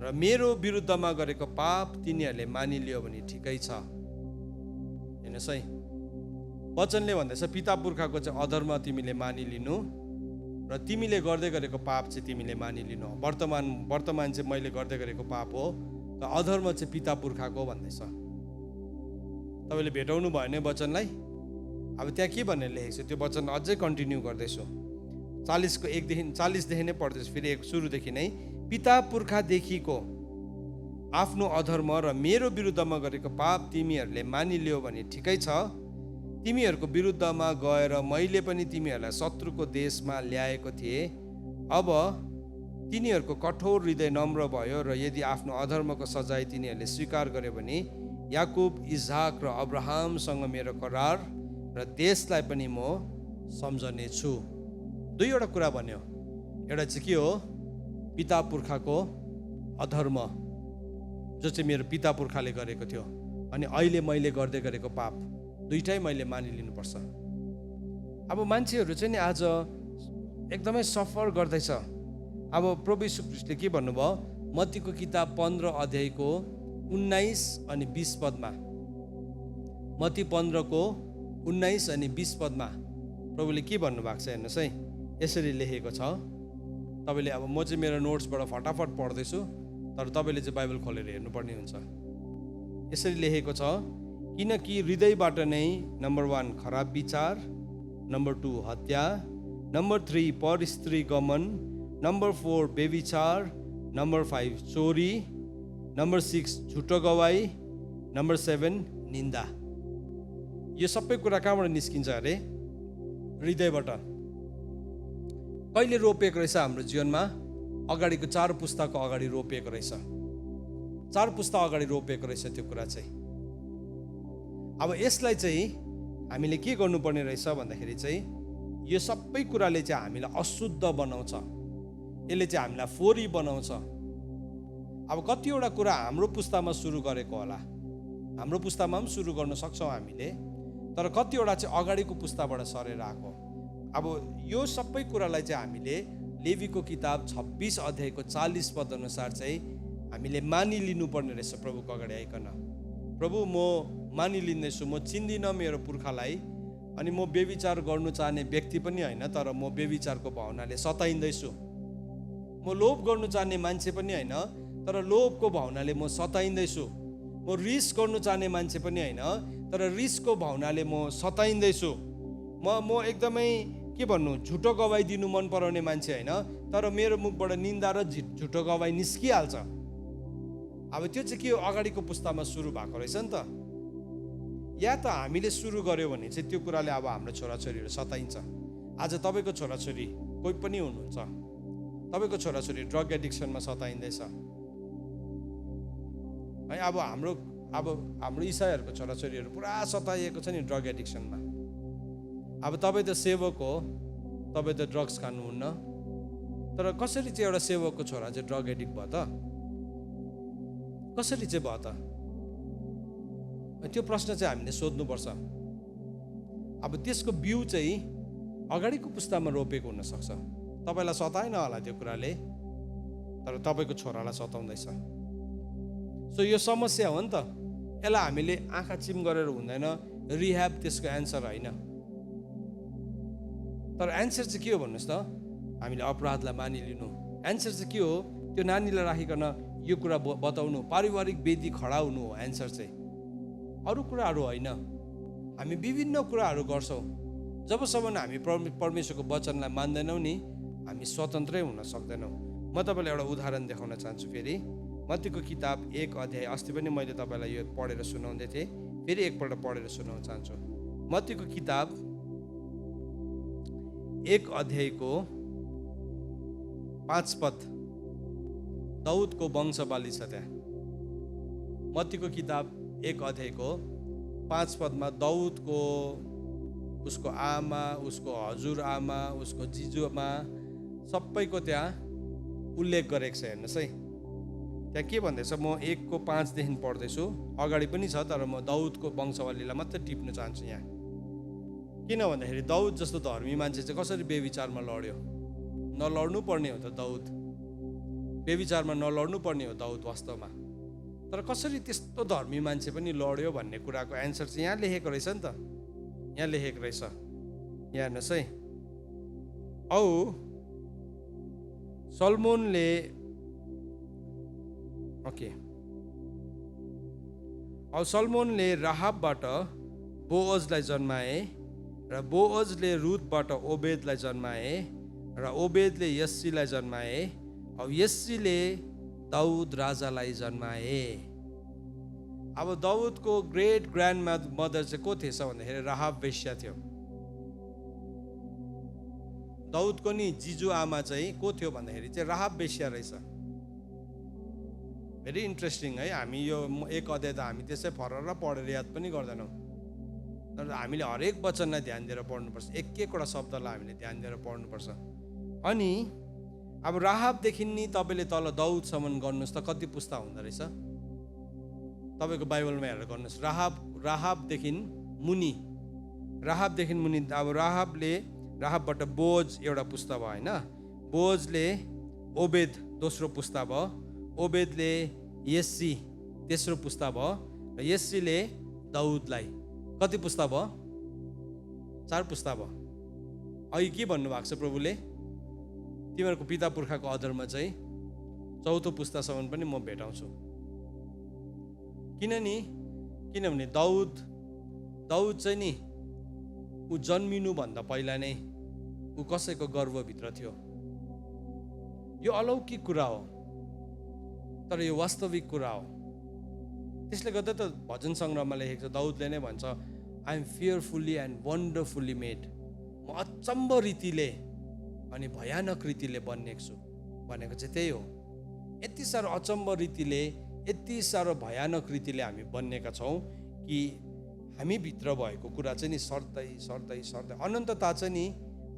र मेरो विरुद्धमा गरेको पाप तिनीहरूले मानिलियो भने ठिकै छ। हेर्नुहोस् है, वचनले भन्दैछ पिता पुर्खाको चाहिँ अधर्म तिमीले मानिलिनु र तिमीले गर्दै गरेको पाप चाहिँ तिमीले मानिलिनु। वर्तमान चाहिँ मैले गर्दै गरेको पाप हो, र अधर्म चाहिँ पिता पुर्खाको भन्दैछ। तपाईँले भेटाउनु भयो भने वचनलाई। अब त्यहाँ के भनेर लेखेको छ त्यो वचन अझै कन्टिन्यू गर्दैछु। 40देखि नै पढ्दैछु, फेरि सुरुदेखि नै। पिता पुर्खादेखिको आफ्नो अधर्म र मेरो विरुद्धमा गरेको पाप तिमीहरूले मानिलियो भने ठिकै छ। तिमीहरूको विरुद्धमा गएर मैले पनि तिमीहरूलाई शत्रुको देशमा ल्याएको थिएँ। अब तिनीहरूको कठोर हृदय नम्र भयो र यदि आफ्नो अधर्मको सजाय तिनीहरूले स्वीकार गर्यो भने याकुब, इसाक र अब्राहमसँग मेरो करार र देशलाई पनि म सम्झनेछु। दुईवटा कुरा भन्यो। एउटा चाहिँ के हो? पिता पुर्खाको अधर्म, जो चाहिँ मेरो पिता पुर्खाले गरेको थियो, अनि अहिले मैले गर्दै गरेको पाप, दुइटै मैले मानिलिनुपर्छ। अब मान्छेहरू चाहिँ नि आज एकदमै सफर गर्दैछ। अब प्रभु यीशु ख्रीष्टले के भन्नुभयो? मत्तीको किताब 15 अध्यायको 19 अनि 20 पदमा, मत्ती 15 को 19 अनि 20 पदमा प्रभुले के भन्नुभएको छ हेर्नुहोस् है। यसरी लेखेको छ। तपाईँले अब म चाहिँ मेरो नोट्सबाट फटाफट पढ्दैछु, तर तपाईँले चाहिँ बाइबल खोलेर हेर्नुपर्ने हुन्छ। यसरी लेखेको छ, किनकि हृदयबाट नै नम्बर 1 खराब विचार, नम्बर 2 हत्या, नम्बर 3 परस्त्री गमन, नम्बर 4 बेविचार, नम्बर 5 चोरी, नम्बर 6 झुटो गवाई, नम्बर 7 निन्दा। यो सबै कुरा कहाँबाट निस्किन्छ अरे? हृदयबाट। कहिले रोपिएको रहेछ हाम्रो जीवनमा? अगाडिको 4 पुस्ताको अगाडि रोपिएको रहेछ। 4 पुस्ता अगाडि रोपिएको रहेछ त्यो कुरा चाहिँ। अब यसलाई चाहिँ हामीले के गर्नुपर्ने रहेछ भन्दाखेरि चाहिँ यो सबै कुराले चाहिँ हामीलाई अशुद्ध बनाउँछ। यसले चाहिँ हामीलाई फोरी बनाउँछ। अब कतिवटा कुरा हाम्रो पुस्तामा सुरु गरेको होला, हाम्रो पुस्तामा पनि सुरु गर्न सक्छौँ हामीले, तर कतिवटा चाहिँ अगाडिको पुस्ताबाट सरेर आएको। अब यो सबै कुरालाई चाहिँ हामीले लेवीको किताब 26 अध्यायको 40 पद अनुसार चाहिँ हामीले मानिलिनुपर्ने रहेछ प्रभुको अगाडि आइकन। प्रभु, म मानिलिँदैछु, म चिन्दिनँ मेरो पुर्खालाई, अनि म व्यभिचार गर्नु चाहने व्यक्ति पनि होइन, तर म व्यभिचारको भावनाले सताइँदैछु। म लोभ गर्नु चाहने मान्छे पनि होइन, तर लोभको भावनाले म सताइँदैछु। म रिस गर्नु चाहने मान्छे पनि होइन, तर रिसको भावनाले म सताइँदैछु। म एकदमै के भन्नु, झुटो गवाई दिनु मन पराउने मान्छे होइन, तर मेरो मुखबाट निन्दा र झुटो गवाई निस्किहाल्छ। अब त्यो चाहिँ के हो? अगाडिको पुस्तामा सुरु भएको रहेछ नि त। या त हामीले सुरु गर्यो भने चाहिँ त्यो कुराले अब हाम्रो छोराछोरीहरू सताइन्छ। आज तपाईँको छोराछोरी कोही पनि हुनुहुन्छ, तपाईँको छोराछोरी ड्रग एडिक्सनमा सताइँदैछ है। अब हाम्रो इसाईहरूको छोराछोरीहरू पुरा सताइएको छ नि ड्रग एडिक्सनमा। अब तपाईँ त सेवक हो, तपाईँ त ड्रग्स खानुहुन्न, तर कसरी चाहिँ एउटा सेवकको छोरा चाहिँ ड्रग एडिक्ट भयो त? कसरी चाहिँ भयो त? त्यो प्रश्न चाहिँ हामीले सोध्नुपर्छ। अब त्यसको बिउ चाहिँ अगाडिको पुस्तामा रोपेको हुनसक्छ। तपाईँलाई सताएन होला त्यो कुराले, तर तपाईँको छोरालाई सताउँदैछ। सो यो समस्या हो नि त। यसलाई हामीले आँखा चिम गरेर हुँदैन। रिह्याब त्यसको एन्सर होइन, तर एन्सर चाहिँ के हो भन्नुहोस् त? हामीले अपराधलाई मानिलिनु। एन्सर चाहिँ के हो? त्यो नानीलाई राखिकन यो कुरा बताउनु, पारिवारिक वेदी खडा हुनु हो एन्सर चाहिँ, अरू कुराहरू होइन। हामी विभिन्न कुराहरू गर्छौँ। जबसम्म हामी परमेश्वरको वचनलाई मान्दैनौँ नि, हामी स्वतन्त्रै हुन सक्दैनौँ। म तपाईँलाई एउटा उदाहरण देखाउन चाहन्छु। फेरि मत्तीको किताब 1 अध्याय, अस्ति पनि मैले तपाईँलाई यो पढेर सुनाउँदै थिएँ, फेरि एकपल्ट पढेर सुनाउन चाहन्छु। मत्तीको किताब 1 अध्यायको 5 पद। दाउदको वंशवाली छ त्यहाँ। मत्तीको किताब 1 अध्यायको 5 पदमा दाउदको, उसको आमा, उसको हजुरआमा, उसको जिजुमा सबैको त्यहाँ उल्लेख गरेको छ। हेर्नुहोस् है, त्यहाँ के भन्दैछ? म 1 को 5 देखि पढ्दैछु। अगाडि पनि छ, तर म दाउदको वंशवालीलाई मात्रै टिप्न चाहन्छु। यहाँ किन भन्दाखेरि दाउद जस्तो धर्मी मान्छे चाहिँ कसरी बेविचारमा लड्यो? नलड्नु पर्ने हो त दाउद, बेविचारमा नलड्नु पर्ने हो दाउद वास्तवमा। तर कसरी त्यस्तो धर्मी मान्छे पनि लड्यो भन्ने कुराको एन्सर चाहिँ यहाँ लेखेको रहेछ नि त। यहाँ लेखेको रहेछ, यहाँ हेर्नुहोस् है। औ सल्मोनले सल्मोनले राहाबबाट बोअजलाई जन्माए र बोअजले रुथबाट ओबेदलाई जन्माए र ओबेदले यस्सीलाई जन्माए औ यस्सीले दाउद राजालाई जन्माए। अब दाउदको ग्रेट ग्रान्ड मदर चाहिँ को थिएछ भन्दाखेरि राहाब वेश्या थियो। दाउदको नि जिजु आमा चाहिँ को थियो भन्दाखेरि चाहिँ राहाब वेश्या रहेछ। भेरी इन्ट्रेस्टिङ है। हामी यो एक अध्याय त हामी त्यसै फरर पढेर याद पनि गर्दैनौँ, तर हामीले हरेक वचनलाई ध्यान दिएर पढ्नुपर्छ, एक एकवटा शब्दलाई हामीले ध्यान दिएर पढ्नुपर्छ। अनि अब राहाबदेखि नि तपाईँले तल दाउदसम्म गर्नुहोस् त कति पुस्ता हुँदो रहेछ तपाईँको बाइबलमा हेरेर गर्नुहोस्। राहाबदेखि मुनि अब राहाबबाट बोज एउटा पुस्ता भयो होइन, बोजले ओबेद दोस्रो पुस्ता भयो, ओबेदले यस्सी तेस्रो पुस्ता भयो र यस्सीले दाउदलाई कति पुस्ता भयो? 4 पुस्ता भयो। अघि के भन्नुभएको छ प्रभुले? तिमीहरूको पिता पुर्खाको अधर्म चाहिँ 4थो पुस्तासम्म पनि म भेटाउँछु। किनभने दाउद चाहिँ नि ऊ जन्मिनुभन्दा पहिला नै ऊ कसैको गर्भभित्र थियो। यो अलौकिक कुरा हो, तर यो वास्तविक कुरा हो। त्यसले गर्दा त भजन सङ्ग्रहमा लेखेको छ, दाउदले नै भन्छ I am fearfully and wonderfully made. म अचम्म रीतिले अनि भयानक रीतिले बनिएको छु भनेको चाहिँ त्यही हो। यति साह्रो अचम्म रीतिले, यति साह्रो भयानक रीतिले हामी बनिएका छौँ कि हामीभित्र भएको कुरा चाहिँ नि सर्दै अनन्तता चाहिँ नि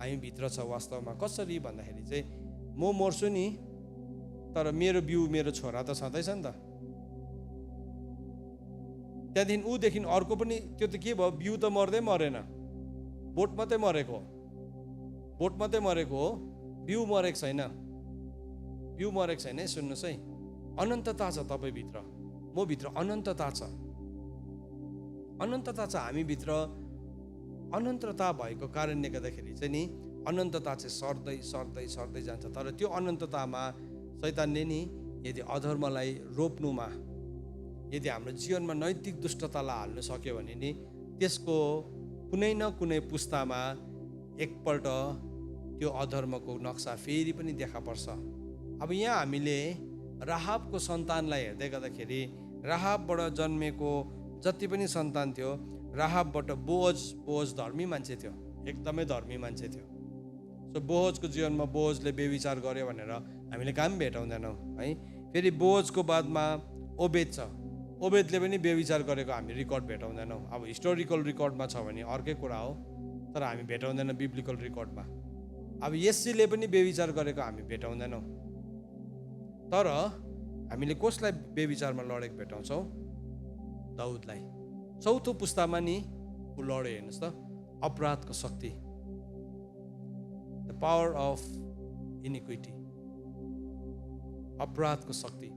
हामीभित्र छ। वास्तवमा कसरी भन्दाखेरि चाहिँ म मर्छु नि, तर मेरो बिउ मेरो छोरा त छँदैछ नि त। त्यहाँदेखि ऊदेखि अर्को पनि त्यो त के भयो? बिउ त मर्दै मरेन, बोट मात्रै मरेको हो, बिउ मरेको छैन है। सुन्नुहोस् है, अनन्तता छ तपाईँभित्र, म भित्र अनन्तता छ हामीभित्र। अनन्तता भएको कारणले गर्दाखेरि चाहिँ नि अनन्तता चाहिँ सर्दै जान्छ। तर त्यो अनन्ततामा शैतानले नि यदि अधर्मलाई रोप्नुमा, यदि हाम्रो जीवनमा नैतिक दुष्टतालाई हाल्नु सक्यो भने नि त्यसको कुनै न कुनै पुस्तामा एकपल्ट त्यो अधर्मको नक्सा फेरि पनि देखा पर्छ। अब यहाँ हामीले राहाबको सन्तानलाई हेर्दै गर्दाखेरि राहाबबाट जन्मेको जति पनि सन्तान थियो, राहाबबाट बोअज धर्मी मान्छे थियो, एकदमै धर्मी मान्छे थियो। सो बोअजको जीवनमा बोअजले बेविचार गर्यो भनेर हामीले काम भेटाउँदैनौँ है। फेरि बोअजको बादमा ओबेद छ, ओबेदले पनि बेविचार गरेको हामी रेकर्ड भेटाउँदैनौँ। अब हिस्टोरिकल रेकर्डमा छ भने अर्कै कुरा हो, तर हामी भेटाउँदैनौँ बिब्लिकल रेकर्डमा। अब यस्सीले पनि बेविचार गरेको हामी भेटाउँदैनौँ, तर हामीले कसलाई बेविचारमा लडेको भेटाउँछौँ? दाउदलाई। 4थो पुस्तामा नि ऊ लड्यो। हेर्नुहोस् त, अपराधको शक्ति, द पावर अफ इनिक्विटी, अपराधको शक्ति।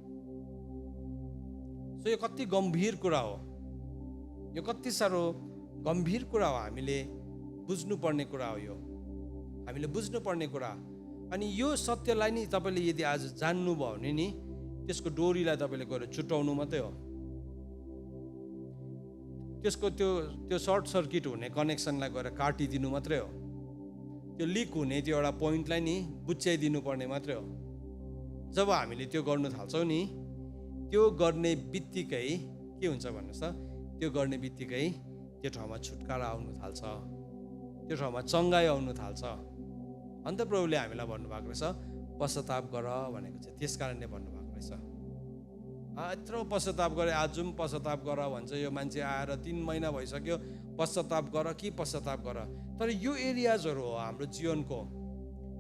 सो यो कति गम्भीर कुरा हो, यो कति साह्रो गम्भीर कुरा हो। हामीले बुझ्नुपर्ने कुरा हो, यो हामीले बुझ्नुपर्ने कुरा। अनि यो सत्यलाई नि तपाईँले यदि आज जान्नुभयो भने नि त्यसको डोरीलाई तपाईँले गएर छुट्याउनु मात्रै हो। त्यसको त्यो सर्ट सर्किट हुने कनेक्सनलाई गएर काटिदिनु मात्रै हो। त्यो लिक हुने त्यो एउटा पोइन्टलाई नि बुच्याइदिनु पर्ने मात्रै हो। जब हामीले त्यो गर्नु थाल्छौँ नि, त्यो गर्ने बित्तिकै के हुन्छ भन्नुहोस् त? त्यो गर्ने बित्तिकै त्यो ठाउँमा छुटकारा आउनु थाल्छ, त्यो ठाउँमा चङ्गाई आउनु थाल्छ। अन्त प्रभुले हामीलाई भन्नुभएको रहेछ पश्चाताप गर भनेको चाहिँ त्यस कारणले भन्नुभएको रहेछ। यत्रो पश्चाताप गरे, आज पनि पश्चाताप गर भन्छ यो मान्छे आएर 3 महिना भइसक्यो, पश्चाताप गर कि पश्चाताप गर। तर यो एरियाजहरू हो हाम्रो जीवनको,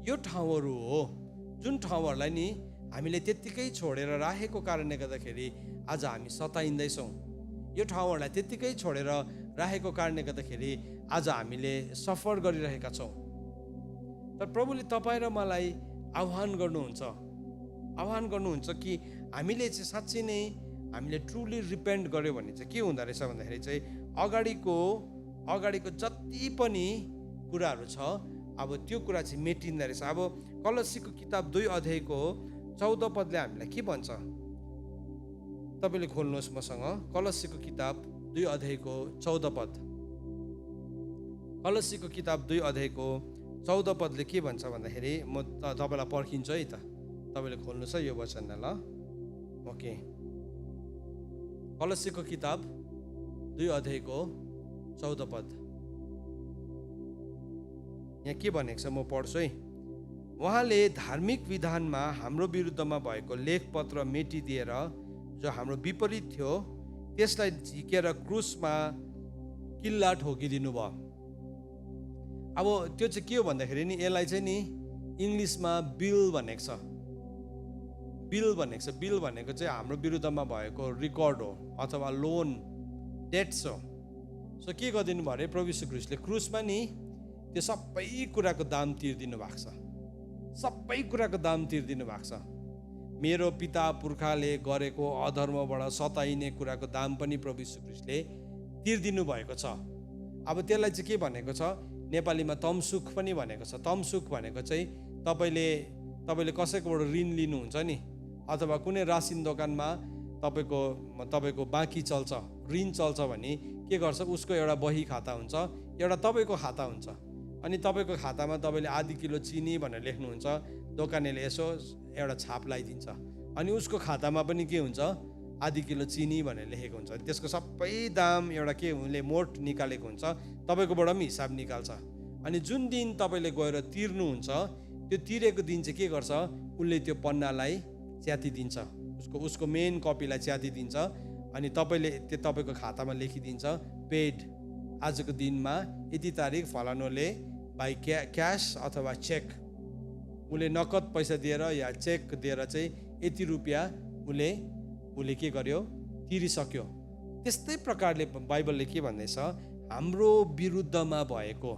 यो ठाउँहरू हो जुन ठाउँहरूलाई नि हामीले त्यत्तिकै छोडेर राखेको कारणले गर्दाखेरि आज हामी सताइँदैछौँ। यो ठाउँहरूलाई त्यत्तिकै छोडेर राखेको कारणले गर्दाखेरि आज हामीले सफर गरिरहेका छौँ। तर प्रभुले तपाईँ र मलाई आह्वान गर्नुहुन्छ कि हामीले चाहिँ साँच्चै नै हामीले ट्रुली रिपेन्ट गर्यो भने चाहिँ के हुँदो रहेछ भन्दाखेरि चाहिँ अगाडिको जति पनि कुराहरू छ अब त्यो कुरा चाहिँ मेटिँदो रहेछ। अब कलसीको किताब 2 अध्यायको 14 पदले हामीलाई के भन्छ? तपाईँले खोल्नुहोस् मसँग कलसीको किताब 2 अध्यायको 14 पद। कलसीको किताब 2 अध्यायको 14 पदले के भन्छ भन्दाखेरि म तपाईँलाई पर्खिन्छु है त, तपाईँले खोल्नुहोस् है यो वचनलाई ल। ओके, कलसीको किताब 2 अध्यायको 14 पद यहाँ के भनेको छ म पढ्छु है। उहाँले धार्मिक विधानमा हाम्रो विरुद्धमा भएको लेखपत्र मेटिदिएर जो हाम्रो विपरीत थियो त्यसलाई झिकेर क्रुसमा किल्ला ठोकिदिनु भयो। अब त्यो चाहिँ के हो भन्दाखेरि नि यसलाई चाहिँ नि इङ्ग्लिसमा बिल भनेको छ। बिल भनेको चाहिँ हाम्रो विरुद्धमा भएको रेकर्ड हो अथवा लोन डेट्स हो। सो के गरिदिनु भयो अरे प्रभु यीशु ख्रीष्टले क्रुसमा नि त्यो सबै कुराको दाम तिर्दिनु भएको छ। सबै कुराको दाम तिर्दिनु भएको छ। मेरो पिता पुर्खाले गरेको अधर्मबाट सताइने कुराको दाम पनि प्रभु यीशु ख्रीष्टले तिर्दिनु भएको छ। अब त्यसलाई चाहिँ के भनेको छ नेपालीमा तमसुख पनि भनेको छ। तमसुख भनेको चाहिँ तपाईँले कसैकोबाट ऋण लिनुहुन्छ नि अथवा कुनै रासिन दोकानमा तपाईँको बाँकी चल्छ, ऋण चल्छ भने के गर्छ उसको एउटा बही खाता हुन्छ, एउटा तपाईँको खाता हुन्छ। अनि तपाईँको खातामा तपाईँले आधी किलो चिनी भनेर लेख्नुहुन्छ, दोकानेले यसो एउटा छाप लगाइदिन्छ अनि उसको खातामा पनि के हुन्छ आधी किलो चिनी भनेर लेखेको हुन्छ। त्यसको सबै दाम एउटा के उसले मोट निकालेको हुन्छ, तपाईँकोबाट पनि हिसाब निकाल्छ। अनि जुन दिन तपाईँले गएर तिर्नुहुन्छ त्यो तिरेको दिन चाहिँ के गर्छ उसले त्यो पन्नालाई च्यातिदिन्छ, उसको मेन कपीलाई च्यातिदिन्छ अनि तपाईँको खातामा लेखिदिन्छ पेड। आजको दिनमा यति तारिक फलानोले बाई क्यास अथवा चेक उसले नगद पैसा दिएर या चेक दिएर चाहिँ यति रुपियाँ उसले के गर्यो तिरिसक्यो। त्यस्तै प्रकारले बाइबलले के भन्दैछ हाम्रो विरुद्धमा भएको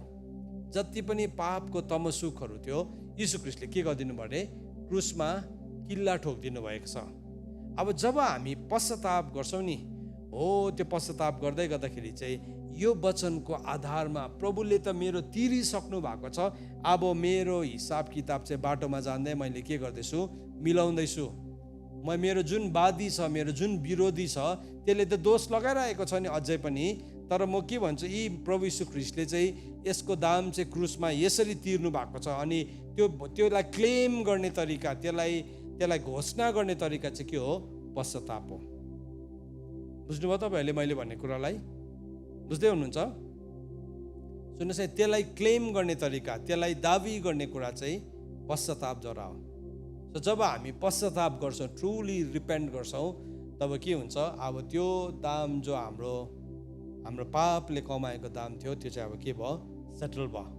जति पनि पापको तमसुखहरू थियो यीशु ख्रीष्टले के गरिदिनु भयो अरे क्रुसमा किल्ला ठोकिदिनु भएको छ। अब जब हामी पश्चाताप गर्छौँ नि हो त्यो पश्चाताप गर्दै गर्दाखेरि चाहिँ यो वचनको आधारमा प्रभुले त मेरो तिरिसक्नु भएको छ, अब मेरो हिसाब किताब चाहिँ बाटोमा जाँदै मैले के गर्दैछु मिलाउँदैछु। मेरो जुन वादी छ मेरो जुन विरोधी छ त्यसले त दोष लगाइरहेको छ नि अझै पनि, तर म के भन्छु यी प्रभु यीशु ख्रीष्टले चाहिँ यसको दाम चाहिँ क्रुसमा यसरी तिर्नु भएको छ। अनि त्यसलाई क्लेम गर्ने तरिका त्यसलाई घोषणा गर्ने तरिका चाहिँ के हो पश्चाताप हो। बुझ्नुभयो तपाईँहरूले मैले भन्ने कुरालाई बुझ्दै हुनुहुन्छ? सुन्नुहोस् है, त्यसलाई क्लेम गर्ने तरिका त्यसलाई दाबी गर्ने कुरा चाहिँ पश्चातापद्वारा हो। सो जब हामी पश्चाताप गर्छौँ ट्रुली रिपेन्ट गर्छौँ तब के हुन्छ अब त्यो दाम जो हाम्रो पापले कमाएको दाम थियो त्यो चाहिँ अब के भयो सेटल भयो।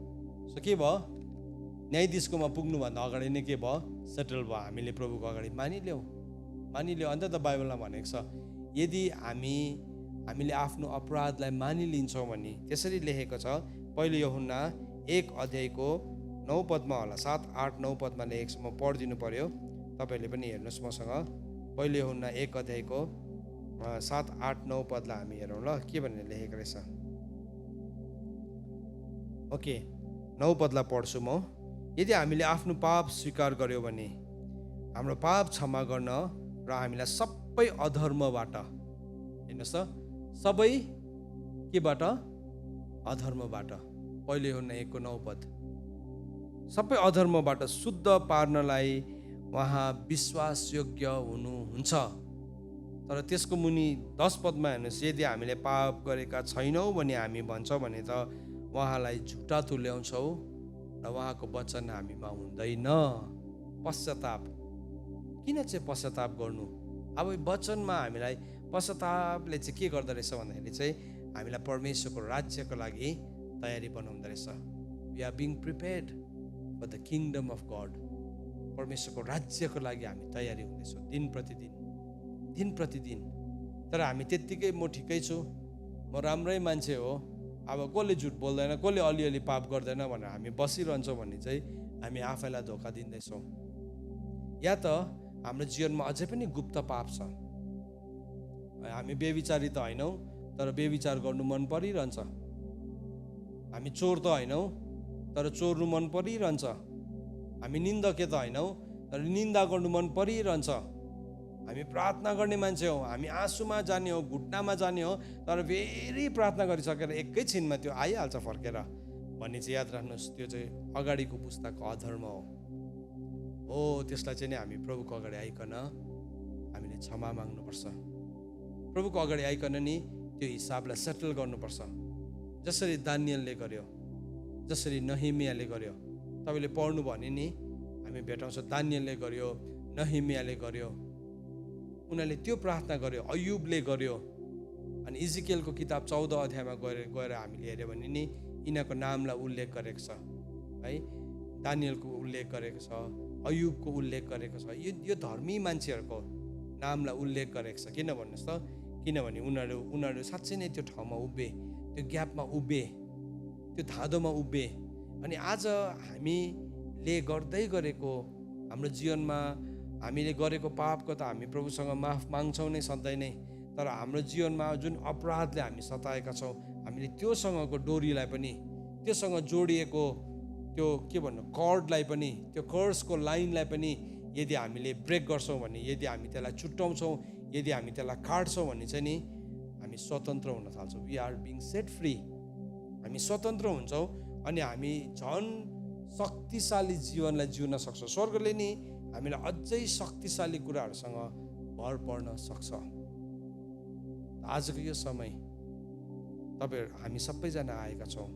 सो के भयो न्यायाधीशकोमा पुग्नुभन्दा अगाडि नै के भयो सेटल भयो। हामीले प्रभुको अगाडि मानिल्यौँ अन्त त बाइबलमा भनेको छ यदि हामीले आफ्नो अपराधलाई मानिलिन्छौँ भने त्यसरी लेखेको छ पहिलो यूहन्ना 1 अध्यायको 9 पदमा होला 7, 8, 9 पदमा लेखेको छ। म पढिदिनु पर्यो, तपाईँहरूले पनि हेर्नुहोस् मसँग। पहिलो यूहन्ना 1 अध्यायको 7, 8, 9 पदलाई हामी हेरौँ ल के भनेर लेखेको रहेछ। ओके 9 पदलाई पढ्छु म। यदि हामीले आफ्नो पाप स्वीकार गर्यो भने हाम्रो पाप क्षमा गर्न र हामीलाई सबै अधर्मबाट हेर्नुहोस् त सबै केबाट अधर्मबाट पहिलो यूहन्ना 1 को 9 पद सबै अधर्मबाट शुद्ध पार्नलाई उहाँ विश्वासयोग्य हुनुहुन्छ। तर त्यसको मुनि 10 पदमा हेर्नुहोस् यदि हामीले पाप गरेका छैनौँ भने हामी भन्छौँ भने त उहाँलाई झुटा तुल्याउँछौँ र उहाँको वचन हामीमा हुँदैन। पश्चाताप किन चाहिँ पश्चाताप गर्नु? अब वचनमा हामीलाई पश्चातापले चाहिँ के गर्दो रहेछ भन्दाखेरि चाहिँ हामीलाई परमेश्वरको राज्यको लागि तयारी बनाउँदो रहेछ। We are being prepared for the kingdom of God. परमेश्वरको राज्यको लागि हामी तयारी हुँदैछौँ दिन प्रतिदिन। तर हामी त्यत्तिकै म ठिकै छु म राम्रै मान्छे हो, अब कसले झुट बोल्दैन, कसले अलिअलि पाप गर्दैन भनेर हामी बसिरहन्छौँ भने चाहिँ हामी आफैलाई धोका दिँदैछौँ। या त हाम्रो जीवनमा अझै पनि गुप्त पाप छ। हामी बेविचारी त होइनौँ, तर बेविचार गर्नु मन परिरहन्छ। हामी चोर त होइनौँ, तर चोर्नु मन परिरहन्छ। हामी निन्दके त होइनौँ, तर निन्दा गर्नु मन परिरहन्छ। हामी प्रार्थना गर्ने मान्छे हौँ, हामी आँसुमा जाने हो, घुट्नामा जाने हो, तर फेरि प्रार्थना गरिसकेर एकैछिनमा त्यो आइहाल्छ फर्केर भन्ने चाहिँ याद राख्नुहोस्। त्यो चाहिँ अगाडिको पुस्ताको अधर्म हो। त्यसलाई चाहिँ नि हामी प्रभुको अगाडि आइकन हामीले क्षमा माग्नुपर्छ। प्रभुको अगाडि आइकन नि त्यो हिसाबलाई सेटल गर्नुपर्छ। जसरी दानियलले गर्यो, जसरी नहेमियाले गर्यो। तपाईँले पढ्नु भने नि हामी भेटाउँछौँ, दानियलले गर्यो, नहेमियाले गर्यो, उनीहरूले त्यो प्रार्थना गर्यो, अयुबले गर्यो। अनि इजिकेलको किताब 14 अध्यायमा गएर हामीले हेऱ्यो भने नि यिनीहरूको नामलाई उल्लेख गरेको छ है। दानियलको उल्लेख गरेको छ, अयुबको उल्लेख गरेको छ। यो धर्मी मान्छेहरूको नामलाई उल्लेख गरेको छ। किन भन्नुहोस् त, किनभने उनीहरू साँच्चै नै त्यो ठाउँमा उभे, त्यो ग्यापमा उभे, त्यो धाँधोमा उभे। अनि आज हामीले गर्दै गरेको हाम्रो जीवनमा हामीले गरेको पापको त हामी प्रभुसँग माफ माग्छौँ नै सधैँ नै, तर हाम्रो जीवनमा जुन अपराधले हामी सताएका छौँ, हामीले त्योसँगको डोरीलाई पनि, त्योसँग जोडिएको त्यो के भन्नु कर्डलाई पनि, त्यो कर्सको लाइनलाई पनि यदि हामीले ब्रेक गर्छौँ भने, यदि हामी त्यसलाई छुट्याउँछौँ, यदि हामी त्यसलाई काट्छौँ भने चाहिँ नि हामी स्वतन्त्र हुन थाल्छौँ। We are being set free. हामी स्वतन्त्र हुन्छौँ अनि हामी झन् शक्तिशाली जीवनलाई जिउन सक्छौँ। स्वर्गले नि हामीलाई अझै शक्तिशाली कुराहरूसँग भर पर्न सक्छ। आजको यो समय तपाईँहरू हामी सबैजना आएका छौँ।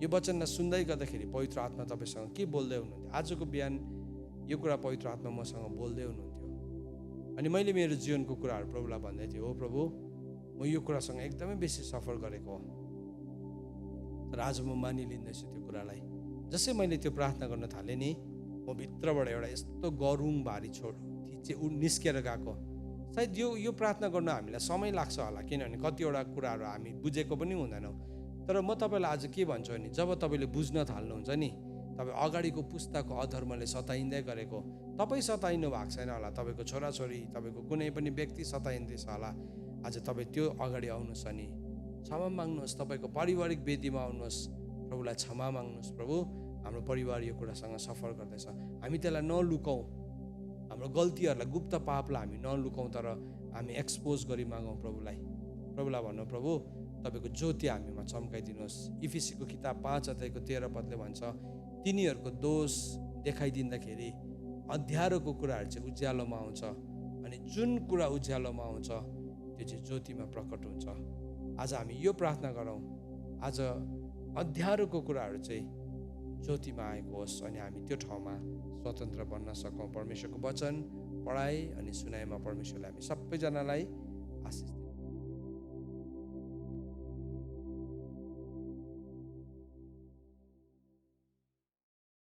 यो वचनलाई सुन्दै गर्दाखेरि पवित्र आत्मा तपाईँसँग के बोल्दै हुनुहुन्थ्यो? आजको बिहान यो कुरा पवित्र आत्मा मसँग बोल्दै हुनुहुन्थ्यो। अनि मैले मेरो जीवनको कुराहरू प्रभुलाई भन्दै थिएँ, हो प्रभु, म यो कुरासँग एकदमै बेसी सफर गरेको हो, तर आज म मानिलिँदैछु त्यो कुरालाई। जसै मैले त्यो प्रार्थना गर्न थालेँ नि, म भित्रबाट एउटा यस्तो गरुङ भारी निस्केर गएको। सायद यो प्रार्थना गर्न हामीलाई समय लाग्छ होला, किनभने कतिवटा कुराहरू हामी बुझेको पनि हुँदैनौँ। तर म तपाईँलाई आज के भन्छु भने, जब तपाईँले बुझ्न थाल्नुहुन्छ नि, तपाईँ अगाडिको पुस्ताको अधर्मले सताइँदै गरेको, तपाईँ सताइनु भएको छैन होला, तपाईँको छोराछोरी, तपाईँको कुनै पनि व्यक्ति सताइँदैछ होला। आज तपाईँ त्यो अगाडि आउनुहोस् अनि क्षमा माग्नुहोस्। तपाईँको पारिवारिक वेदीमा आउनुहोस्, प्रभुलाई क्षमा माग्नुहोस्। प्रभु, हाम्रो परिवार यो कुरासँग सफर गर्दैछ, हामी त्यसलाई नलुकाउँ, हाम्रो गल्तीहरूलाई, गुप्त पापलाई हामी नलुकाउँ, तर हामी एक्सपोज गरी मागौँ प्रभुलाई भनौँ, प्रभु तपाईँको ज्योति हामीमा चम्काइदिनुहोस्। इफिसीको किताब 5 अध्यायको 13 पदले भन्छ, तिनीहरूको दोष देखाइदिँदाखेरि अँध्यारोको कुराहरू चाहिँ उज्यालोमा आउँछ, अनि जुन कुरा उज्यालोमा आउँछ त्यो चाहिँ ज्योतिमा प्रकट हुन्छ। आज हामी यो प्रार्थना गरौँ, आज अँध्यारोको कुराहरू चाहिँ ज्योतिमा आएको होस् अनि हामी त्यो ठाउँमा स्वतन्त्र बन्न सकौँ। परमेश्वरको वचन पढाइ अनि सुनाइमा परमेश्वरले हामी सबैजनालाई आशिष